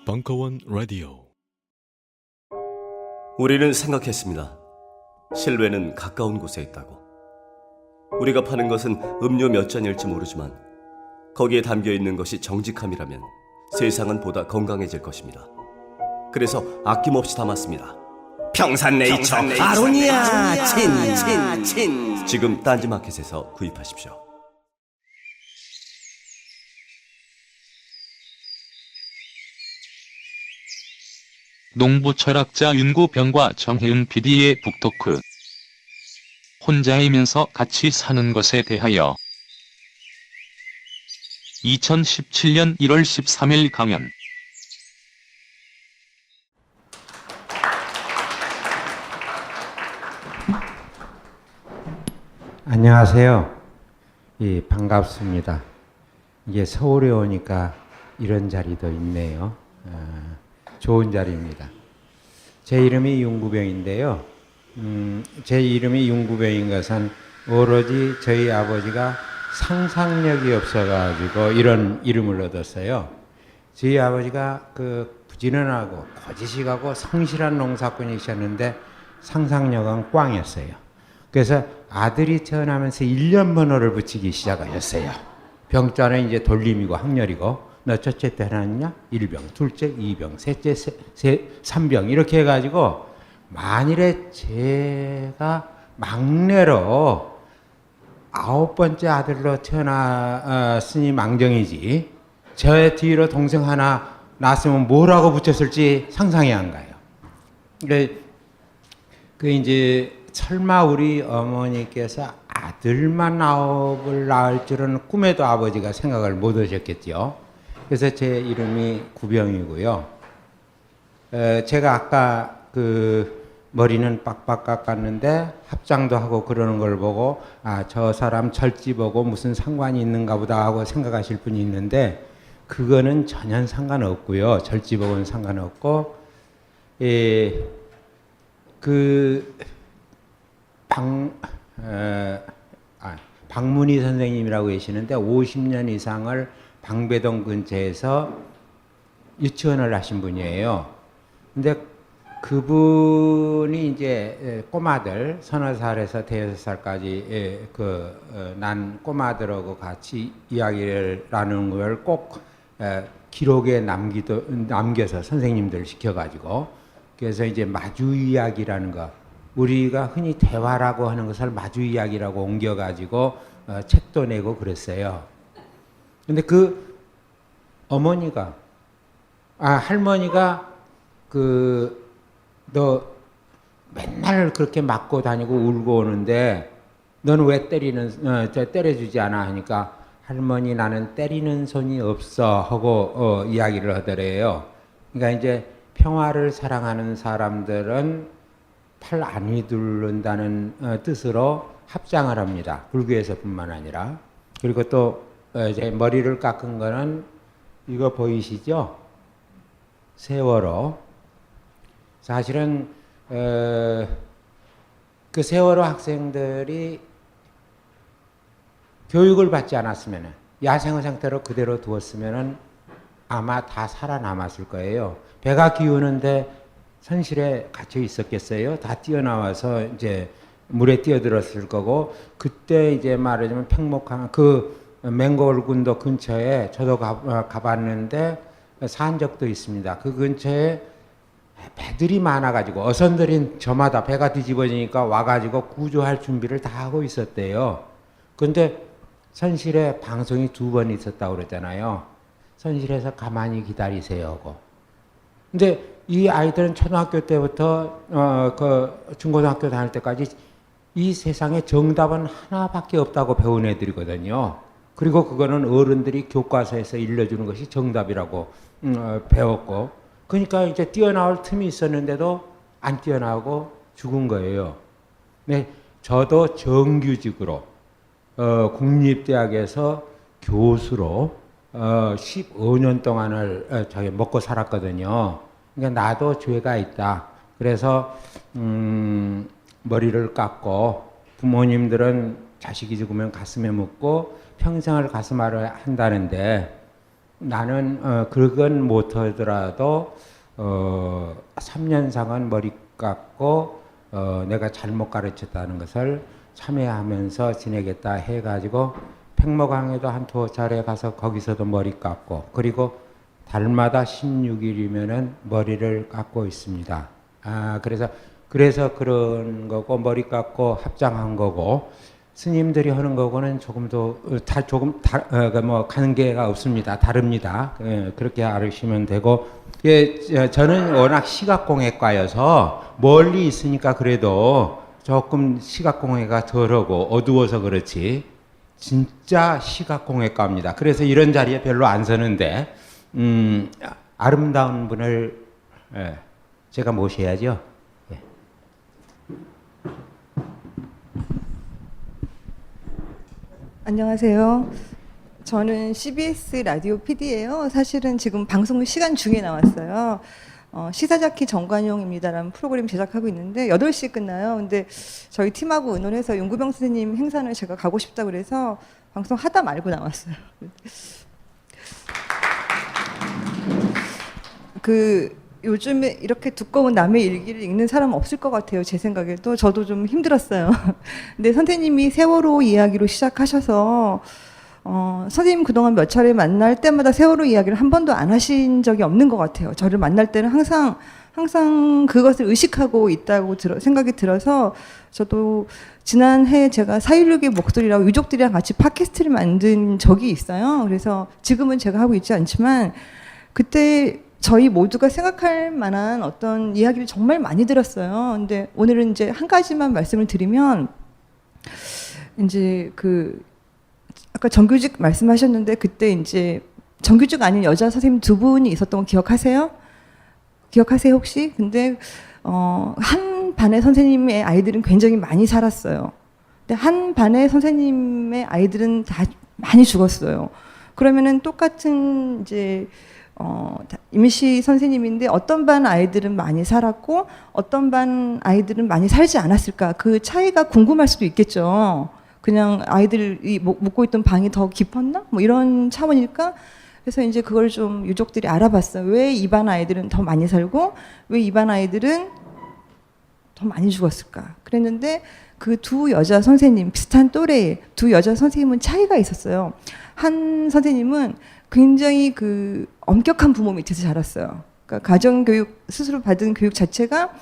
벙커원 라디오. 우리는 생각했습니다. 실외는 가까운 곳에 있다고. 우리가 파는 것은 음료 몇 잔일지 모르지만 거기에 담겨있는 것이 정직함이라면 세상은 보다 건강해질 것입니다. 그래서 아낌없이 담았습니다. 평산네이처 아로니아 친. 지금 딴지마켓에서 구입하십시오. 농부 철학자 윤구병과 정혜은 PD의 북토크. 혼자이면서 같이 사는 것에 대하여. 2017년 1월 13일 강연. 안녕하세요. 반갑습니다. 이게 서울에 오니까 이런 자리도 있네요. 좋은 자리입니다. 제 이름이 윤구병인데요. 제 이름이 윤구병인 것은 오로지 저희 아버지가 상상력이 없어가지고 이런 이름을 얻었어요. 저희 아버지가 부지런하고 거지식하고 성실한 농사꾼이셨는데 상상력은 꽝이었어요. 그래서 아들이 태어나면서 1년 번호를 붙이기 시작하셨어요. 병자는 이제 돌림이고 학렬이고, 너 첫째 태어났냐? 1병, 둘째 2병, 셋째 3병 이렇게 해가지고, 만일에 제가 막내로 9번째 아들로 태어났으니 망정이지, 저 뒤로 동생 하나 낳았으면 뭐라고 붙였을지 상상이 안 가요. 이제 설마 우리 어머니께서 아들만 9을 낳을 줄은 꿈에도 아버지가 생각을 못 하셨겠죠. 그래서 제 이름이 구병이고요. 제가 아까 머리는 빡빡 깎았는데 합장도 하고 그러는 걸 보고 저 사람 절집하고 무슨 상관이 있는가 보다 하고 생각하실 분이 있는데 그거는 전혀 상관없고요. 절집하고는 상관없고 박문희 선생님이라고 계시는데 50년 이상을 방배동 근처에서 유치원을 하신 분이에요. 근데 그분이 이제 꼬마들, 30살에서 5살까지 난 꼬마들하고 같이 이야기를 나누는 걸 꼭 기록에 남겨서 선생님들 시켜가지고, 그래서 이제 마주 이야기라는 거, 우리가 흔히 대화라고 하는 것을 마주 이야기라고 옮겨가지고 책도 내고 그랬어요. 근데 할머니가 너 맨날 그렇게 맞고 다니고 울고 오는데 너는 왜 때려주지 않아 하니까 할머니 나는 때리는 손이 없어 하고 이야기를 하더래요. 그러니까 이제 평화를 사랑하는 사람들은 팔 안 휘두른다는 뜻으로 합장을 합니다. 불교에서뿐만 아니라. 그리고 또 제 머리를 깎은 거는 이거 보이시죠? 세월호. 사실은 그 세월호 학생들이 교육을 받지 않았으면, 야생의 상태로 그대로 두었으면 아마 다 살아남았을 거예요. 배가 기우는데 선실에 갇혀 있었겠어요? 다 뛰어나와서 이제 물에 뛰어들었을 거고, 그때 이제 말하자면 팽목항, 맹골군도 근처에 저도 가봤는데 산 적도 있습니다. 그 근처에 배들이 많아가지고 어선들이 저마다 배가 뒤집어지니까 와가지고 구조할 준비를 다 하고 있었대요. 근데 선실에 방송이 2번 있었다고 그랬잖아요. 선실에서 가만히 기다리세요 하고. 근데 이 아이들은 초등학교 때부터 중고등학교 다닐 때까지 이 세상에 정답은 하나밖에 없다고 배운 애들이거든요. 그리고 그거는 어른들이 교과서에서 일러주는 것이 정답이라고 배웠고, 그러니까 이제 뛰어나올 틈이 있었는데도 안 뛰어나오고 죽은 거예요. 네, 저도 정규직으로 국립대학에서 교수로 15년 동안을 먹고 살았거든요. 그러니까 나도 죄가 있다. 그래서 머리를 깎고, 부모님들은 자식이 죽으면 가슴에 묻고 평생을 가슴앓아 한다는데 나는 그건 못하더라도 3년상은 머리 깎고 내가 잘못 가르쳤다는 것을 참여하면서 지내겠다 해가지고 팽목항에도 한 2차례 가서 거기서도 머리 깎고 그리고 달마다 16일이면은 머리를 깎고 있습니다. 그래서 그런 거고 머리 깎고 합장한 거고 스님들이 하는 거고는 뭐 관계가 없습니다. 다릅니다. 그렇게 알으시면 되고 저는 워낙 시각공예과여서 멀리 있으니까 그래도 조금 시각공예가 덜하고 어두워서 그렇지 진짜 시각공예과입니다. 그래서 이런 자리에 별로 안 서는데 아름다운 분을 제가 모셔야죠. 예. 안녕하세요. 저는 CBS 라디오 PD예요. 사실은 지금 방송 시간 중에 나왔어요. 시사자키 정관용입니다라는 프로그램 제작하고 있는데 8시에 끝나요. 근데 저희 팀하고 의논해서 윤구병 선생님 행사는 제가 가고 싶다고 그래서 방송 하다 말고 나왔어요. 요즘에 이렇게 두꺼운 남의 일기를 읽는 사람은 없을 것 같아요. 제 생각에도. 저도 좀 힘들었어요. 근데 선생님이 세월호 이야기로 시작하셔서 선생님 그동안 몇 차례 만날 때마다 세월호 이야기를 한 번도 안 하신 적이 없는 것 같아요. 저를 만날 때는 항상 그것을 의식하고 있다고 생각이 들어서 저도 지난해 제가 4.16의 목소리라고 유족들이랑 같이 팟캐스트를 만든 적이 있어요. 그래서 지금은 제가 하고 있지 않지만 그때 저희 모두가 생각할 만한 어떤 이야기를 정말 많이 들었어요. 근데 오늘은 이제 한 가지만 말씀을 드리면 이제 아까 정규직 말씀하셨는데 그때 이제 정규직 아닌 여자 선생님 2분이 있었던 거 기억하세요? 기억하세요 혹시? 근데 한 반의 선생님의 아이들은 굉장히 많이 살았어요. 근데 한 반의 선생님의 아이들은 다 많이 죽었어요. 그러면은 똑같은 이제 임시 선생님인데 어떤 반 아이들은 많이 살았고 어떤 반 아이들은 많이 살지 않았을까? 그 차이가 궁금할 수도 있겠죠. 그냥 아이들이 묵고 있던 방이 더 깊었나? 뭐 이런 차원일까? 그래서 이제 그걸 좀 유족들이 알아봤어요. 왜 이 반 아이들은 더 많이 살고 왜 이 반 아이들은 더 많이 죽었을까? 그랬는데 그 두 여자 선생님, 비슷한 또래의 두 여자 선생님은 차이가 있었어요. 한 선생님은 굉장히 엄격한 부모 밑에서 자랐어요. 그러니까 가정교육, 스스로 받은 교육 자체가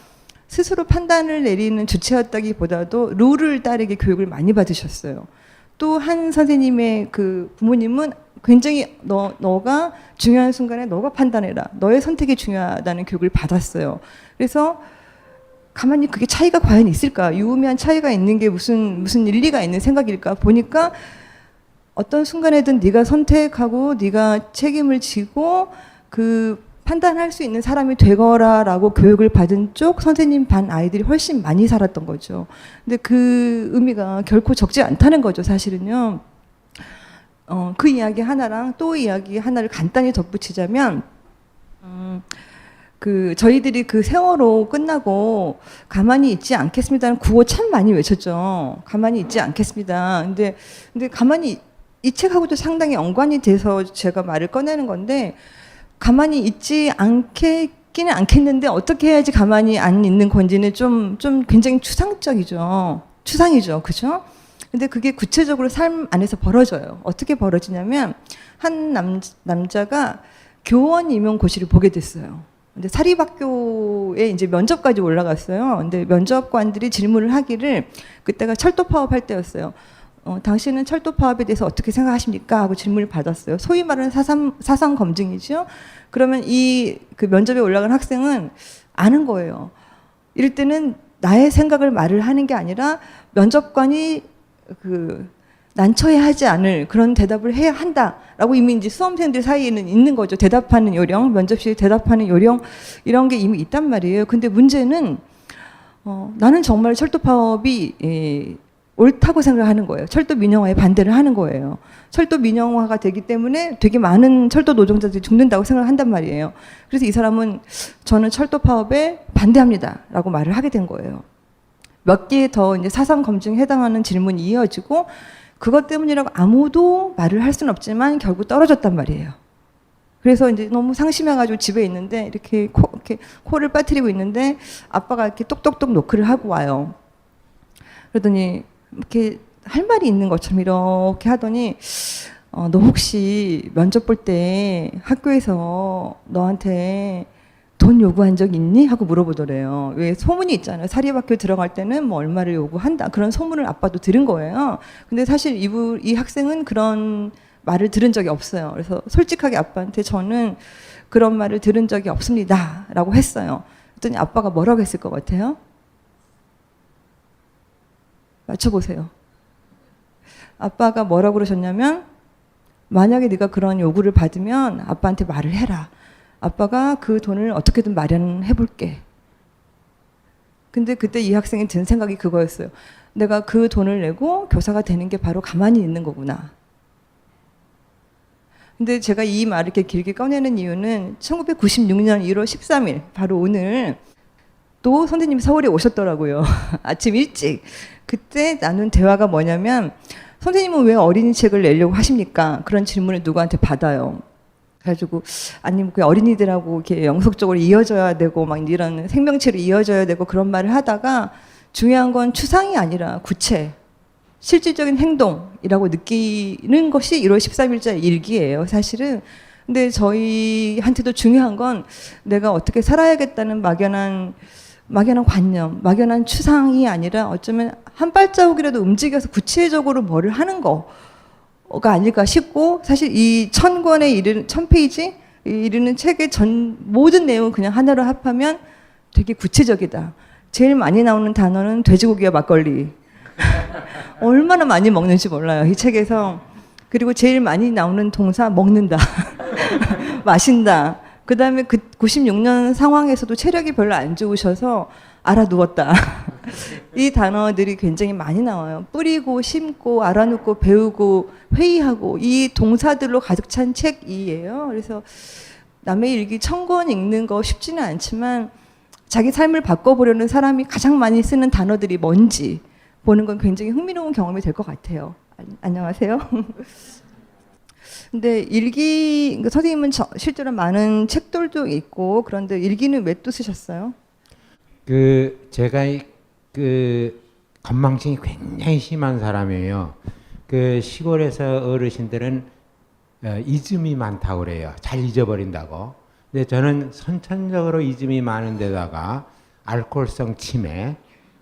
스스로 판단을 내리는 주체였다기보다도 룰을 따르게 교육을 많이 받으셨어요. 또 한 선생님의 그 부모님은 굉장히 너가 중요한 순간에 너가 판단해라. 너의 선택이 중요하다는 교육을 받았어요. 그래서 가만히 그게 차이가 과연 있을까? 유의미한 차이가 있는 게 무슨 일리가 있는 생각일까? 보니까 어떤 순간에든 네가 선택하고 네가 책임을 지고 판단할 수 있는 사람이 되거라라고 교육을 받은 쪽 선생님 반 아이들이 훨씬 많이 살았던 거죠. 근데 그 의미가 결코 적지 않다는 거죠, 사실은요. 그 이야기 하나랑 또 이야기 하나를 간단히 덧붙이자면 저희들이 세월호 끝나고 가만히 있지 않겠습니다는 구호 참 많이 외쳤죠. 가만히 있지 않겠습니다. 근데 가만히 이 책하고도 상당히 연관이 돼서 제가 말을 꺼내는 건데 가만히 있지 않겠기는 않겠는데 어떻게 해야지 가만히 안 있는 건지는 좀 굉장히 추상적이죠. 추상이죠. 그죠? 근데 그게 구체적으로 삶 안에서 벌어져요. 어떻게 벌어지냐면 한 남자가 교원 임용고시를 보게 됐어요. 근데 사립학교에 이제 면접까지 올라갔어요. 근데 면접관들이 질문을 하기를 그때가 철도 파업할 때였어요. 당신은 철도 파업에 대해서 어떻게 생각하십니까? 하고 질문을 받았어요. 소위 말하는 사상 검증이죠. 그러면 그 면접에 올라간 학생은 아는 거예요. 이럴 때는 나의 생각을 말을 하는 게 아니라 면접관이 난처해하지 않을 그런 대답을 해야 한다라고 이미 이제 수험생들 사이에는 있는 거죠. 대답하는 요령, 면접실에 대답하는 요령 이런 게 이미 있단 말이에요. 근데 문제는 나는 정말 철도 파업이 옳다고 생각하는 거예요. 철도 민영화에 반대를 하는 거예요. 철도 민영화가 되기 때문에 되게 많은 철도 노동자들이 죽는다고 생각한단 말이에요. 그래서 이 사람은 저는 철도 파업에 반대합니다라고 말을 하게 된 거예요. 몇 개 더 이제 사상 검증에 해당하는 질문이 이어지고 그것 때문이라고 아무도 말을 할 수는 없지만 결국 떨어졌단 말이에요. 그래서 이제 너무 상심해가지고 집에 있는데 이렇게 코를 빠뜨리고 있는데 아빠가 이렇게 똑똑똑 노크를 하고 와요. 그러더니 이렇게 할 말이 있는 것처럼 이렇게 하더니 너 혹시 면접 볼 때 학교에서 너한테 돈 요구한 적 있니? 하고 물어보더래요. 왜 소문이 있잖아요. 사립학교 들어갈 때는 뭐 얼마를 요구한다. 그런 소문을 아빠도 들은 거예요. 근데 사실 이 학생은 그런 말을 들은 적이 없어요. 그래서 솔직하게 아빠한테 저는 그런 말을 들은 적이 없습니다. 라고 했어요. 그랬더니 아빠가 뭐라고 했을 것 같아요? 맞춰보세요. 아빠가 뭐라고 그러셨냐면 만약에 네가 그런 요구를 받으면 아빠한테 말을 해라. 아빠가 그 돈을 어떻게든 마련해 볼게. 근데 그때 이 학생이 든 생각이 그거였어요. 내가 그 돈을 내고 교사가 되는 게 바로 가만히 있는 거구나. 근데 제가 이 말을 이렇게 길게 꺼내는 이유는 1996년 1월 13일 바로 오늘 또 선생님이 서울에 오셨더라고요. 아침 일찍. 그때 나눈 대화가 뭐냐면 선생님은 왜 어린이 책을 내려고 하십니까? 그런 질문을 누구한테 받아요. 그래가지고 아니 그 어린이들하고 이렇게 영속적으로 이어져야 되고 막 이런 생명체로 이어져야 되고 그런 말을 하다가 중요한 건 추상이 아니라 구체, 실질적인 행동이라고 느끼는 것이 1월 13일자 일기예요, 사실은. 근데 저희한테도 중요한 건 내가 어떻게 살아야겠다는 막연한 관념, 막연한 추상이 아니라 어쩌면 한 발자국이라도 움직여서 구체적으로 뭐를 하는 거가 아닐까 싶고, 사실 이 1000페이지 이르는 책의 모든 내용을 그냥 하나로 합하면 되게 구체적이다. 제일 많이 나오는 단어는 돼지고기와 막걸리. 얼마나 많이 먹는지 몰라요, 이 책에서. 그리고 제일 많이 나오는 동사 먹는다. 마신다. 그 다음에 그 96년 상황에서도 체력이 별로 안 좋으셔서 알아누웠다. 이 단어들이 굉장히 많이 나와요. 뿌리고, 심고, 알아눕고, 배우고, 회의하고, 이 동사들로 가득 찬 책이에요. 그래서 남의 일기 1000권 읽는 거 쉽지는 않지만 자기 삶을 바꿔보려는 사람이 가장 많이 쓰는 단어들이 뭔지 보는 건 굉장히 흥미로운 경험이 될 것 같아요. 안녕하세요. 근데 일기, 선생님은 실제로 많은 책들도 있고, 그런데 일기는 왜 또 쓰셨어요? 제가 건망증이 굉장히 심한 사람이에요. 시골에서 어르신들은 잊음이 많다고 그래요. 잘 잊어버린다고. 근데 저는 선천적으로 잊음이 많은 데다가 알코올성 치매,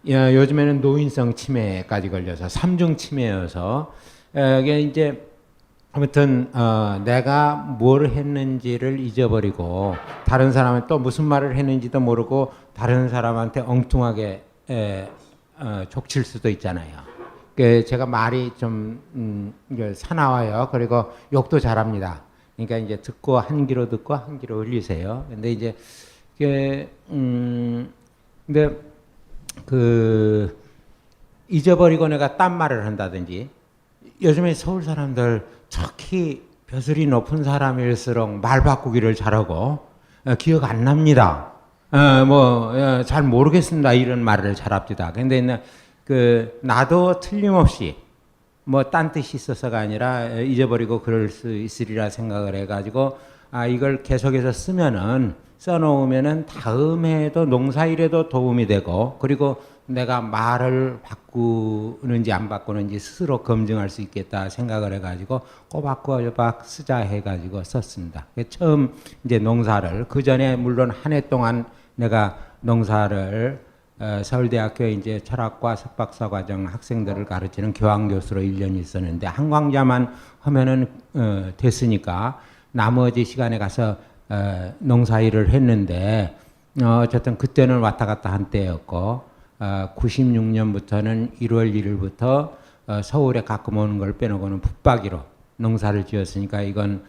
요즘에는 노인성 치매까지 걸려서 3중 치매여서 이게 이제 아무튼 내가 뭘 했는지를 잊어버리고 다른 사람은 또 무슨 말을 했는지도 모르고 다른 사람한테 엉뚱하게 족칠 수도 있잖아요. 제가 말이 좀 사나워요. 그리고 욕도 잘합니다. 그러니까 이제 듣고 한 귀로 듣고 한 귀로 흘리세요. 근데 이제 근데 잊어버리고 내가 딴 말을 한다든지, 요즘에 서울 사람들 특히 벼슬이 높은 사람일수록 말 바꾸기를 잘하고 기억 안 납니다. 잘 모르겠습니다. 이런 말을 잘합니다. 근데 나도 틀림없이 딴 뜻이 있어서가 아니라 잊어버리고 그럴 수 있으리라 생각을 해가지고 이걸 계속해서 써놓으면은 다음에도 농사일에도 도움이 되고, 그리고 내가 말을 바꾸는지 안 바꾸는지 스스로 검증할 수 있겠다 생각을 해가지고 꼬박꼬박 쓰자 해가지고 썼습니다. 처음 이제 농사를, 그 전에 물론 한 해 동안 내가 농사를 서울대학교에 이제 철학과 석박사 과정 학생들을 가르치는 교환교수로 1년 있었는데, 한광자만 하면은 됐으니까 나머지 시간에 가서 농사일을 했는데, 어쨌든 그때는 왔다 갔다 한 때였고, 96년부터는 1월 1일부터 서울에 가끔 오는 걸 빼놓고는 붙박이로 농사를 지었으니까 이건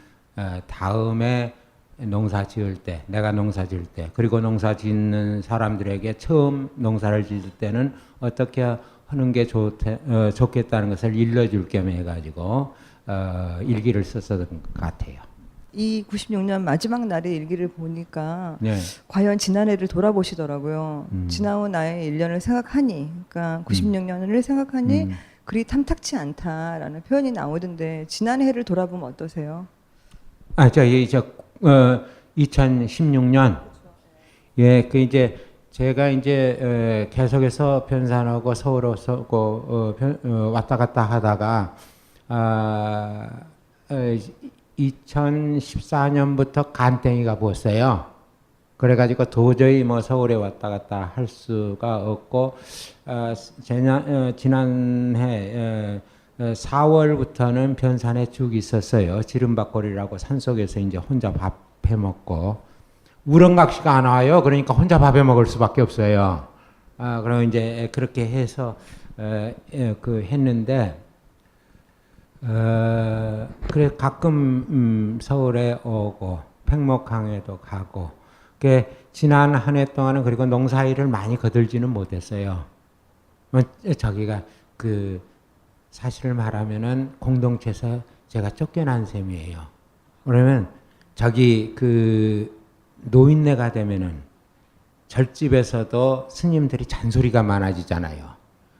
다음에 농사 지을 때, 내가 농사 지을 때, 그리고 농사 짓는 사람들에게 처음 농사를 지을 때는 어떻게 하는 게 좋겠다는 것을 일러줄 겸 해가지고 일기를 썼었던 것 같아요. 이 96년 마지막 날의 일기를 보니까 네. 과연 지난해를 돌아보시더라고요. 지나온 나의 1년을 생각하니, 그러니까 96년을 생각하니 그리 탐탁치 않다라는 표현이 나오던데 지난해를 돌아보면 어떠세요? 2016년 예, 그 이제 제가 이제 계속해서 변산하고 서울에서 왔다 갔다 하다가 2014년부터 간땡이가 부었어요. 그래가지고 도저히 뭐 서울에 왔다 갔다 할 수가 없고 지난해 4월부터는 변산에 쭉 있었어요. 지름박골이라고 산속에서 이제 혼자 밥 해먹고 우렁각시가 안 와요. 그러니까 혼자 밥 해먹을 수밖에 없어요. 그럼 이제 그렇게 해서 그 했는데 그래 가끔 서울에 오고 팽목항에도 가고 지난 한 해 동안은 그리고 농사일을 많이 거들지는 못했어요. 저기가 그 사실을 말하면은 공동체에서 제가 쫓겨난 셈이에요. 그러면 저기 그 노인네가 되면은 절집에서도 스님들이 잔소리가 많아지잖아요.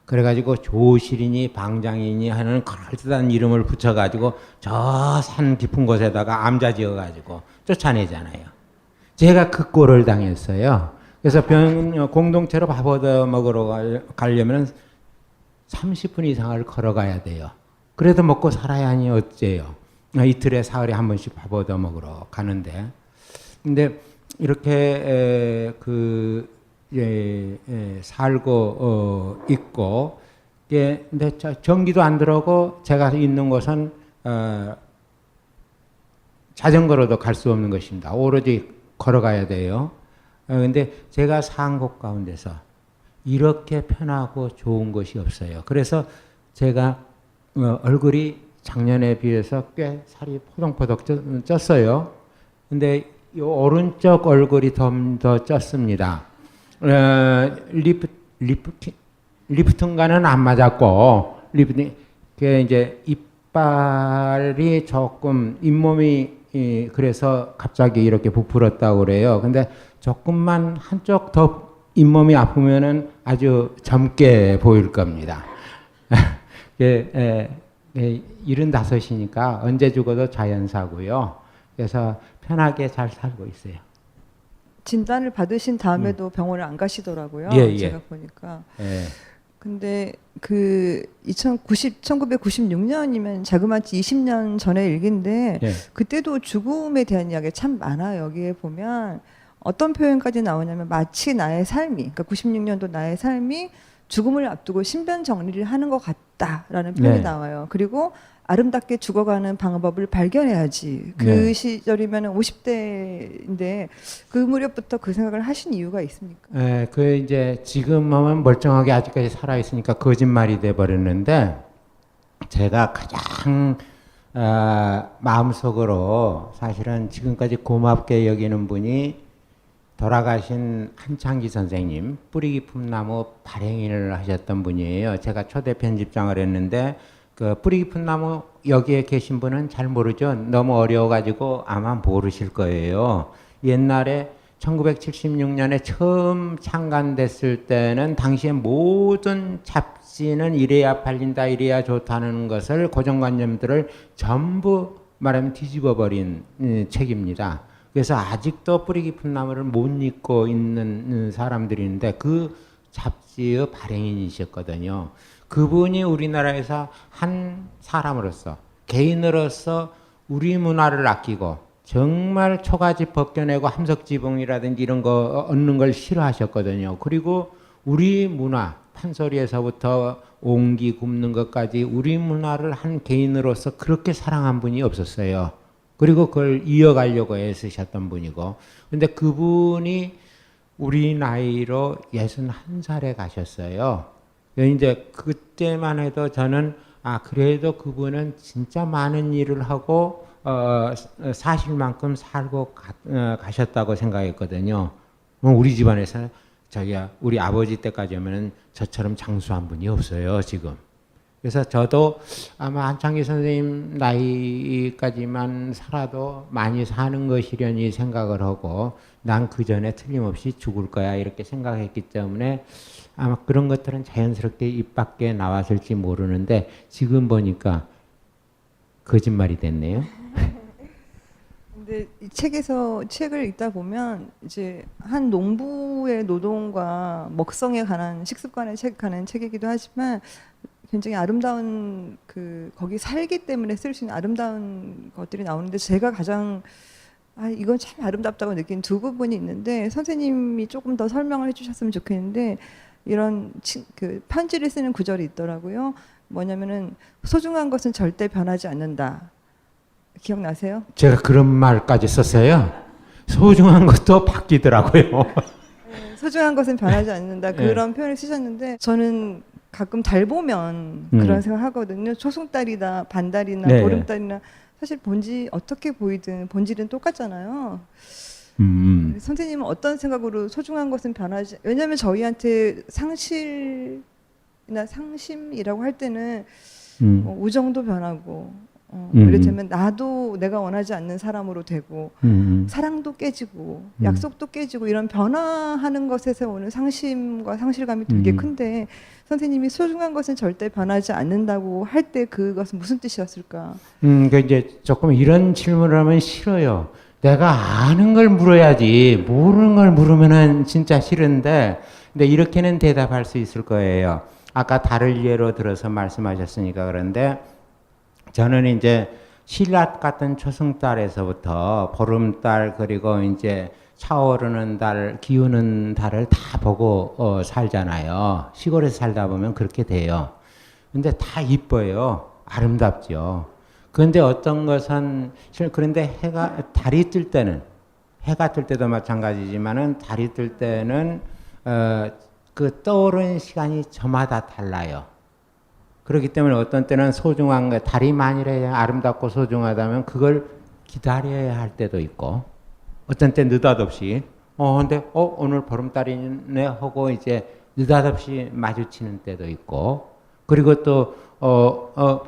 그래가지고 조실이니 방장이니 하는 그럴듯한 이름을 붙여가지고 저 산 깊은 곳에다가 암자 지어가지고 쫓아내잖아요. 제가 그 꼴을 당했어요. 그래서 공동체로 밥 얻어 먹으러 가려면 30분 이상을 걸어가야 돼요. 그래도 먹고 살아야 하니 어째요. 이틀에 사흘에 한 번씩 밥 얻어 먹으러 가는데, 근데 이렇게 살고 있고, 근데 전기도 안 들어오고 제가 있는 곳은 자전거로도 갈 수 없는 것입니다. 오로지 걸어가야 돼요. 근데 제가 산 곳 가운데서 이렇게 편하고 좋은 것이 없어요. 그래서 제가 얼굴이 작년에 비해서 꽤 살이 포동포동 쪘어요. 근데 이 오른쪽 얼굴이 좀 더 쪘습니다. 리프팅과는 안 맞았고, 그게 이제 이빨이 조금 잇몸이 그래서 갑자기 이렇게 부풀었다고 그래요. 근데 조금만 한쪽 더 잇몸이 아프면은 아주 젊게 보일 겁니다. 75이니까 언제 죽어도 자연사고요. 그래서 편하게 잘 살고 있어요. 진단을 받으신 다음에도 병원을 안 가시더라고요. 예. 제가 보니까. 예. 근데 그 1996년이면 자그마치 20년 전의 일기인데 예. 그때도 죽음에 대한 이야기가 참 많아요. 여기에 보면 어떤 표현까지 나오냐면 마치 나의 삶이, 그러니까 96년도 나의 삶이 죽음을 앞두고 신변 정리를 하는 것 같다라는 표현이 네. 나와요. 그리고 아름답게 죽어가는 방법을 발견해야지. 그 네. 시절이면 50대인데 그 무렵부터 그 생각을 하신 이유가 있습니까? 예, 그 이제 지금은 멀쩡하게 아직까지 살아 있으니까 거짓말이 돼 버렸는데, 제가 가장 마음속으로 사실은 지금까지 고맙게 여기는 분이 돌아가신 한창기 선생님, 뿌리 깊은 나무 발행인을 하셨던 분이에요. 제가 초대 편집장을 했는데 그 뿌리 깊은 나무 여기에 계신 분은 잘 모르죠. 너무 어려워가지고 아마 모르실 거예요. 옛날에 1976년에 처음 창간됐을 때는 당시에 모든 잡지는 이래야 팔린다, 이래야 좋다는 것을 고정관념들을 전부 말하면 뒤집어버린 책입니다. 그래서 아직도 뿌리 깊은 나무를 못 읽고 있는 사람들이 있는데 그 잡지의 발행인이셨거든요. 그분이 우리나라에서 한 사람으로서, 개인으로서 우리 문화를 아끼고 정말 초가지 벗겨내고 함석지붕이라든지 이런 거 얻는 걸 싫어하셨거든요. 그리고 우리 문화, 판소리에서부터 옹기 굽는 것까지 우리 문화를 한 개인으로서 그렇게 사랑한 분이 없었어요. 그리고 그걸 이어가려고 애쓰셨던 분이고, 근데 그분이 우리 나이로 61살에 가셨어요. 이제 그때만 해도 저는 그래도 그분은 진짜 많은 일을 하고 사실만큼 살고 가셨다고 생각했거든요. 우리 집안에서 우리 아버지 때까지 하면은 저처럼 장수한 분이 없어요, 지금. 그래서 저도 아마 한창기 선생님 나이까지만 살아도 많이 사는 것이려니 생각을 하고 난 그 전에 틀림없이 죽을 거야 이렇게 생각했기 때문에 아마 그런 것들은 자연스럽게 입 밖에 나왔을지 모르는데 지금 보니까 거짓말이 됐네요. 근데 이 책을 읽다 보면 이제 한 농부의 노동과 먹성에 관한 식습관에 관한 책이기도 하지만 굉장히 아름다운 거기 살기 때문에 쓸 수 있는 아름다운 것들이 나오는데 제가 가장 이건 참 아름답다고 느낀 두 부분이 있는데 선생님이 조금 더 설명을 해주셨으면 좋겠는데 이런 편지를 쓰는 구절이 있더라고요. 뭐냐면은 소중한 것은 절대 변하지 않는다. 기억나세요? 제가 그런 말까지 썼어요. 소중한 것도 바뀌더라고요. 네, 소중한 것은 변하지 않는다. 그런 표현을 쓰셨는데 저는 가끔 달 보면 그런 생각 하거든요. 초승달이나 반달이나 네. 보름달이나 사실 어떻게 보이든 본질은 똑같잖아요. 선생님은 어떤 생각으로 소중한 것은 변하지? 왜냐하면 저희한테 상실이나 상심이라고 할 때는 뭐 우정도 변하고 이를테면 나도 내가 원하지 않는 사람으로 되고 사랑도 깨지고 약속도 깨지고 이런 변화하는 것에서 오는 상심과 상실감이 되게 큰데 선생님이 소중한 것은 절대 변하지 않는다고 할 때 그것은 무슨 뜻이었을까? 그 이제 조금 이런 질문을 하면 싫어요. 내가 아는 걸 물어야지 모르는 걸 물으면은 진짜 싫은데 근데 이렇게는 대답할 수 있을 거예요. 아까 달을 예로 들어서 말씀하셨으니까 그런데 저는 이제 신라 같은 초승달에서부터 보름달 그리고 이제 차오르는 달, 기우는 달을 다 보고 살잖아요. 시골에서 살다 보면 그렇게 돼요. 근데 다 이뻐요. 아름답죠. 그런데 어떤 것은 그런데 달이 뜰 때는 해가 뜰 때도 마찬가지지만은 달이 뜰 때는 그 떠오르는 시간이 저마다 달라요. 그렇기 때문에 어떤 때는 소중한 거, 달이 만일에 아름답고 소중하다면 그걸 기다려야 할 때도 있고, 어떤 때 느닷없이, 근데, 오늘 보름달이네 하고 이제 느닷없이 마주치는 때도 있고, 그리고 또,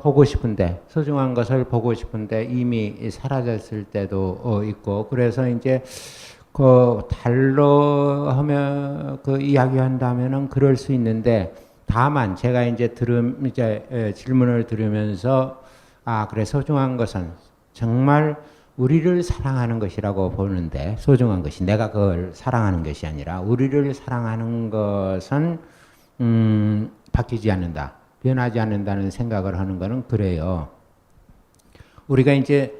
보고 싶은데, 소중한 것을 보고 싶은데 이미 사라졌을 때도 있고, 그래서 이제 달로 하면, 이야기한다면은 그럴 수 있는데, 다만 제가 이제 질문을 들으면서 그래 소중한 것은 정말 우리를 사랑하는 것이라고 보는데 소중한 것이 내가 그걸 사랑하는 것이 아니라 우리를 사랑하는 것은 바뀌지 않는다, 변하지 않는다는 생각을 하는 것은 그래요. 우리가 이제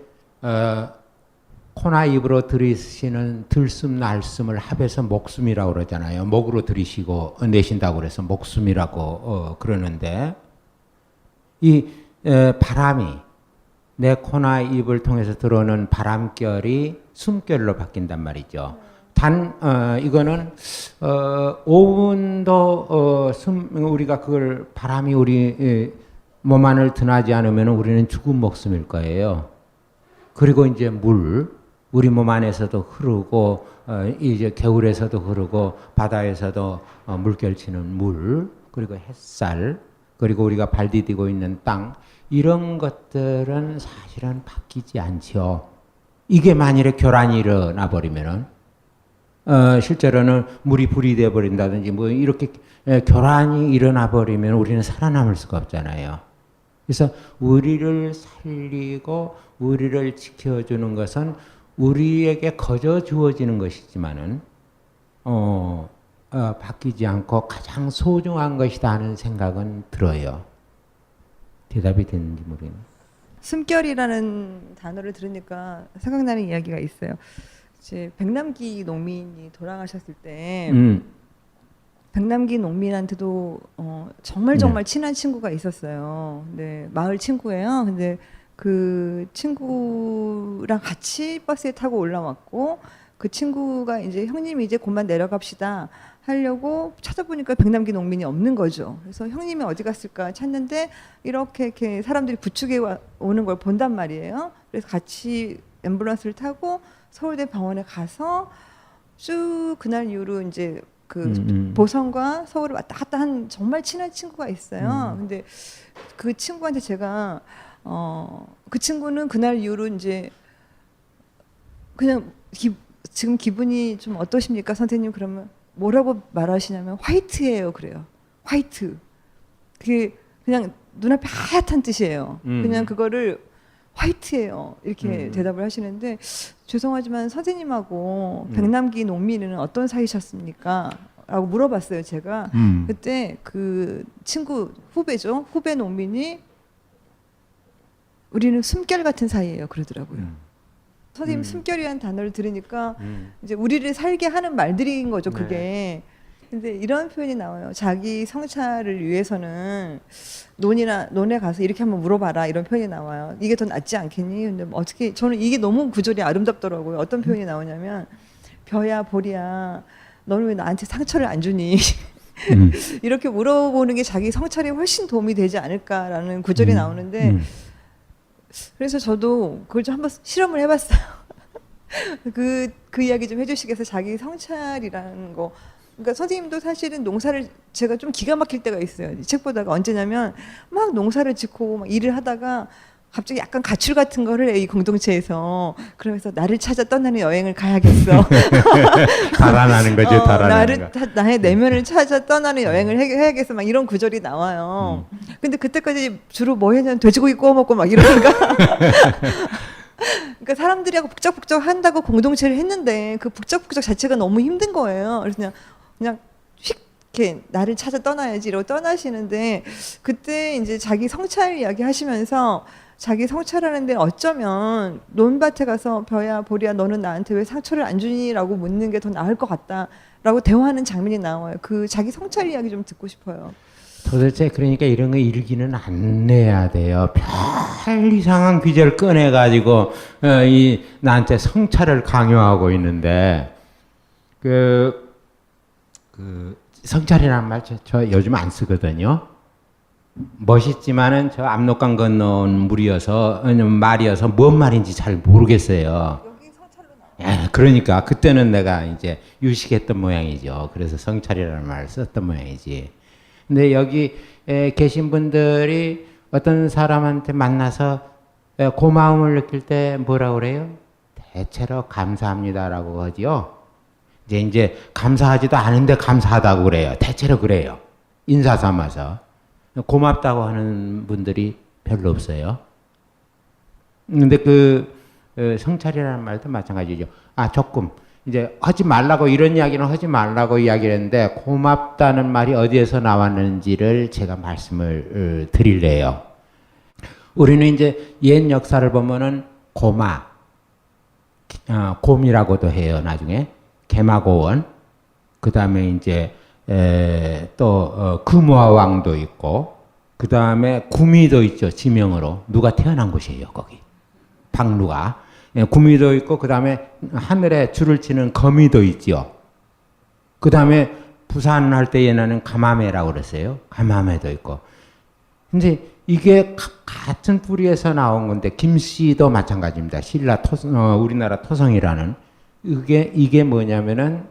코나 입으로 들이쉬는 들숨 날숨을 합해서 목숨이라고 그러잖아요. 목으로 들이쉬고 내쉰다고 그래서 목숨이라고 그러는데 이 바람이 내 코나 입을 통해서 들어오는 바람결이 숨결로 바뀐단 말이죠. 이거는 5분도 우리가 그걸 바람이 우리 몸 안을 드나지 않으면 우리는 죽은 목숨일 거예요. 그리고 이제 우리 몸 안에서도 흐르고 이제 겨울에서도 흐르고 바다에서도 물결치는 물, 그리고 햇살, 그리고 우리가 발 디디고 있는 땅, 이런 것들은 사실은 바뀌지 않죠. 이게 만일에 교란이 일어나 버리면은 실제로는 물이 불이 돼 버린다든지 뭐 이렇게 교란이 일어나 버리면 우리는 살아남을 수가 없잖아요. 그래서 우리를 살리고 우리를 지켜주는 것은 우리에게 거저 주어지는 것이지만은 바뀌지 않고 가장 소중한 것이다 하는 생각은 들어요. 대답이 됐는지 모르겠네요. 숨결이라는 단어를 들으니까 생각나는 이야기가 있어요. 이제 백남기 농민이 돌아가셨을 때 백남기 농민한테도 정말 친한 친구가 있었어요. 네, 마을 친구예요. 근데 그 친구랑 같이 버스에 타고 올라왔고 그 친구가 이제 형님이 이제 곧만 내려갑시다 하려고 찾아보니까 백남기 농민이 없는 거죠. 그래서 형님이 어디 갔을까 찾는데 이렇게 사람들이 부축해 오는 걸 본단 말이에요. 그래서 같이 앰뷸런스를 타고 서울대 병원에 가서 쭉 그날 이후로 이제 보성과 서울을 왔다 갔다 한 정말 친한 친구가 있어요. 근데 그 친구한테 제가 그 친구는 그날 이후로 이제 그냥 지금 기분이 좀 어떠십니까, 선생님? 그러면 뭐라고 말하시냐면 화이트예요, 그래요. 화이트. 그게 그냥 눈앞이 하얗단 뜻이에요. 그냥 그거를 화이트예요. 이렇게 대답을 하시는데 죄송하지만 선생님하고 백남기 농민은 어떤 사이셨습니까? 라고 물어봤어요, 제가. 그때 그 친구 후배죠. 후배 농민이 우리는 숨결 같은 사이예요. 그러더라고요. 선생님 숨결이라는 단어를 들으니까 이제 우리를 살게 하는 말들인 거죠, 그게. 근데 이런 표현이 나와요. 자기 성찰을 위해서는 논에 가서 이렇게 한번 물어봐라, 이런 표현이 나와요. 이게 더 낫지 않겠니? 근데 뭐 어떻게, 저는 이게 너무 구절이 아름답더라고요. 어떤 표현이 나오냐면 벼야 보리야 너는 왜 나한테 상처를 안 주니? 이렇게 물어보는 게 자기 성찰에 훨씬 도움이 되지 않을까라는 구절이 나오는데 그래서 저도 그걸 좀 한번 실험을 해봤어요. 그 이야기 좀 해주시겠어요? 자기 성찰이라는 거. 그러니까 선생님도 사실은 농사를 제가 좀 기가 막힐 때가 있어요. 이 책 보다가 언제냐면 막 농사를 짓고 막 일을 하다가 갑자기 약간 가출 같은 거를 해, 이 공동체에서. 그러면서 나를 찾아 떠나는 여행을 가야겠어. 달아나는 거죠, 달아나는 거. 나의 내면을 찾아 떠나는 여행을 해야겠어. 막 이런 구절이 나와요. 근데 그때까지 주로 뭐 했냐면 돼지고기 구워 먹고 막 이러니까. 그러니까 사람들이하고 북적북적 한다고 공동체를 했는데 그 북적북적 자체가 너무 힘든 거예요. 그래서 그냥 휙 이렇게 나를 찾아 떠나야지 이러고 떠나시는데 그때 이제 자기 성찰 이야기 하시면서 자기 성찰하는데 어쩌면 논밭에 가서 벼야 보리야 너는 나한테 왜 상처를 안 주니라고 묻는 게 더 나을 것 같다라고 대화하는 장면이 나와요. 그 자기 성찰 이야기 좀 듣고 싶어요. 도대체 그러니까 이런 거 일기는 안 내야 돼요. 별 이상한 귀절 꺼내가지고 이 나한테 성찰을 강요하고 있는데 그 성찰이라는 말 저 요즘 안 쓰거든요. 멋있지만은 저 압록강 건너온 말이어서 뭔 말인지 잘 모르겠어요. 여기 성찰로 나와요. 예, 그러니까 그때는 내가 이제 유식했던 모양이죠. 그래서 성찰이라는 말을 썼던 모양이지. 근데 여기 계신 분들이 어떤 사람한테 만나서 고마움을 느낄 때 뭐라고 그래요? 대체로 감사합니다라고 하지요. 이제 감사하지도 않은데 감사하다고 그래요. 대체로 그래요. 인사 삼아서. 고맙다고 하는 분들이 별로 없어요. 근데 성찰이라는 말도 마찬가지죠. 조금 이제 하지 말라고 이런 이야기는 하지 말라고 이야기를 했는데 고맙다는 말이 어디에서 나왔는지를 제가 말씀을 드릴래요. 우리는 이제 옛 역사를 보면은 곰이라고도 해요. 나중에 개마고원, 그 다음에 이제 또 금화 왕도 있고, 그 다음에 구미도 있죠. 지명으로 누가 태어난 곳이에요. 거기 박루가. 구미도 있고 그 다음에 하늘에 줄을 치는 거미도 있죠. 그 다음에 부산 할 때 얘네는 가마매라고 그랬어요. 가마매도 있고. 근데 이게 같은 뿌리에서 나온 건데 김씨도 마찬가지입니다. 우리나라 토성이라는 이게 뭐냐면은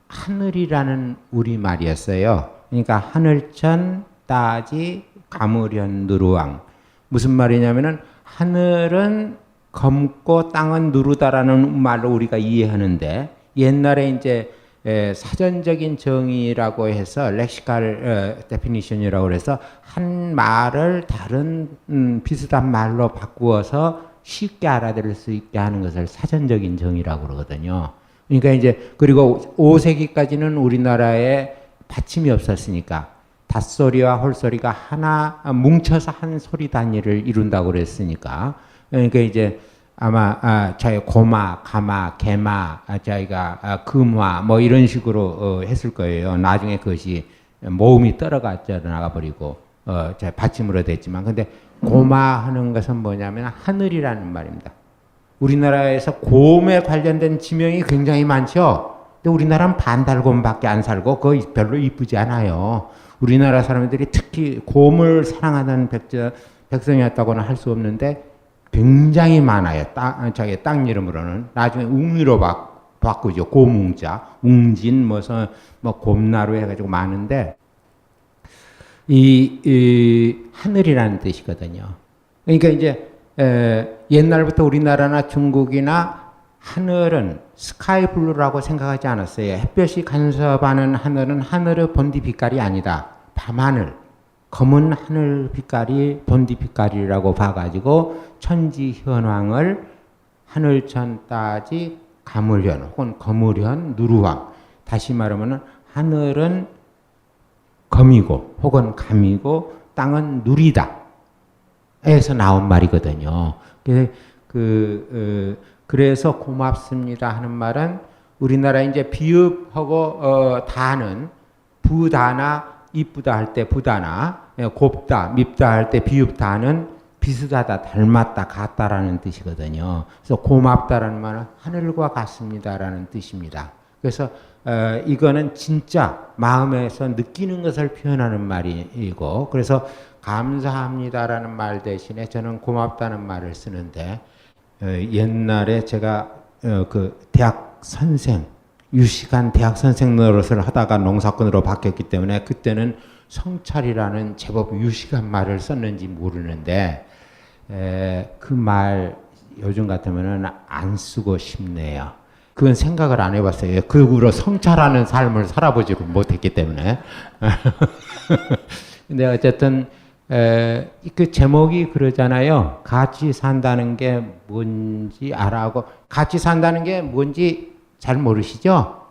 하늘이라는 우리말이었어요. 그러니까 하늘천 따지 가무련 누르왕. 무슨 말이냐면은 하늘은 검고 땅은 누르다라는 말로 우리가 이해하는데 옛날에 이제 사전적인 정의라고 해서 렉시칼 데피니션이라고 해서 한 말을 다른 비슷한 말로 바꾸어서 쉽게 알아들을 수 있게 하는 것을 사전적인 정의라고 그러거든요. 그러니까 이제 그리고 5세기까지는 우리나라에 받침이 없었으니까 닷소리와 홀소리가 하나 뭉쳐서 한 소리 단위를 이룬다고 그랬으니까 그러니까 이제 아마 저희 고마, 가마, 개마, 저희가 금화 뭐 이런 식으로 했을 거예요. 나중에 그것이 모음이 떨어져 나가 버리고 받침으로 됐지만 근데 고마 하는 것은 뭐냐면 하늘이라는 말입니다. 우리나라에서 곰에 관련된 지명이 굉장히 많죠. 근데 우리나라는 반달곰밖에 안 살고 그거 별로 이쁘지 않아요. 우리나라 사람들이 특히 곰을 사랑하는 백성이었다고는 할 수 없는데 굉장히 많아요. 땅 이름으로는 나중에 웅이로 바꾸죠. 고뭉자, 웅진, 뭐 곰나루 해가지고 많은데 이 하늘이라는 뜻이거든요. 그러니까 이제 옛날부터 우리나라나 중국이나 하늘은 스카이 블루라고 생각하지 않았어요. 햇볕이 간섭하는 하늘은 하늘의 본디 빛깔이 아니다. 밤하늘, 검은 하늘 빛깔이 본디 빛깔이라고 봐가지고 천지 현황을 하늘천 따지 가물현 혹은 거물현 누루황, 다시 말하면 하늘은 검이고 혹은 감이고 땅은 누리다 에서 나온 말이거든요. 그래서 고맙습니다 하는 말은 우리나라 이제 비읍하고 다는 부다나 이쁘다 할 때 부다나 곱다 밉다 할 때 비읍다는 비슷하다 닮았다 같다라는 뜻이거든요. 그래서 고맙다라는 말은 하늘과 같습니다라는 뜻입니다. 그래서 이거는 진짜 마음에서 느끼는 것을 표현하는 말이고, 그래서 감사합니다라는 말 대신에 저는 고맙다는 말을 쓰는데, 옛날에 제가 그 대학 선생, 유식한 대학 선생 노릇을 하다가 농사꾼으로 바뀌었기 때문에 그때는 성찰이라는 제법 유식한 말을 썼는지 모르는데 그 말 요즘 같으면은 안 쓰고 싶네요. 그건 생각을 안 해봤어요. 그 후로 성찰하는 삶을 살아보지를 못했기 때문에. 근데 어쨌든 그 제목이 그러잖아요. 같이 산다는 게 뭔지 알아하고, 같이 산다는 게 뭔지 잘 모르시죠?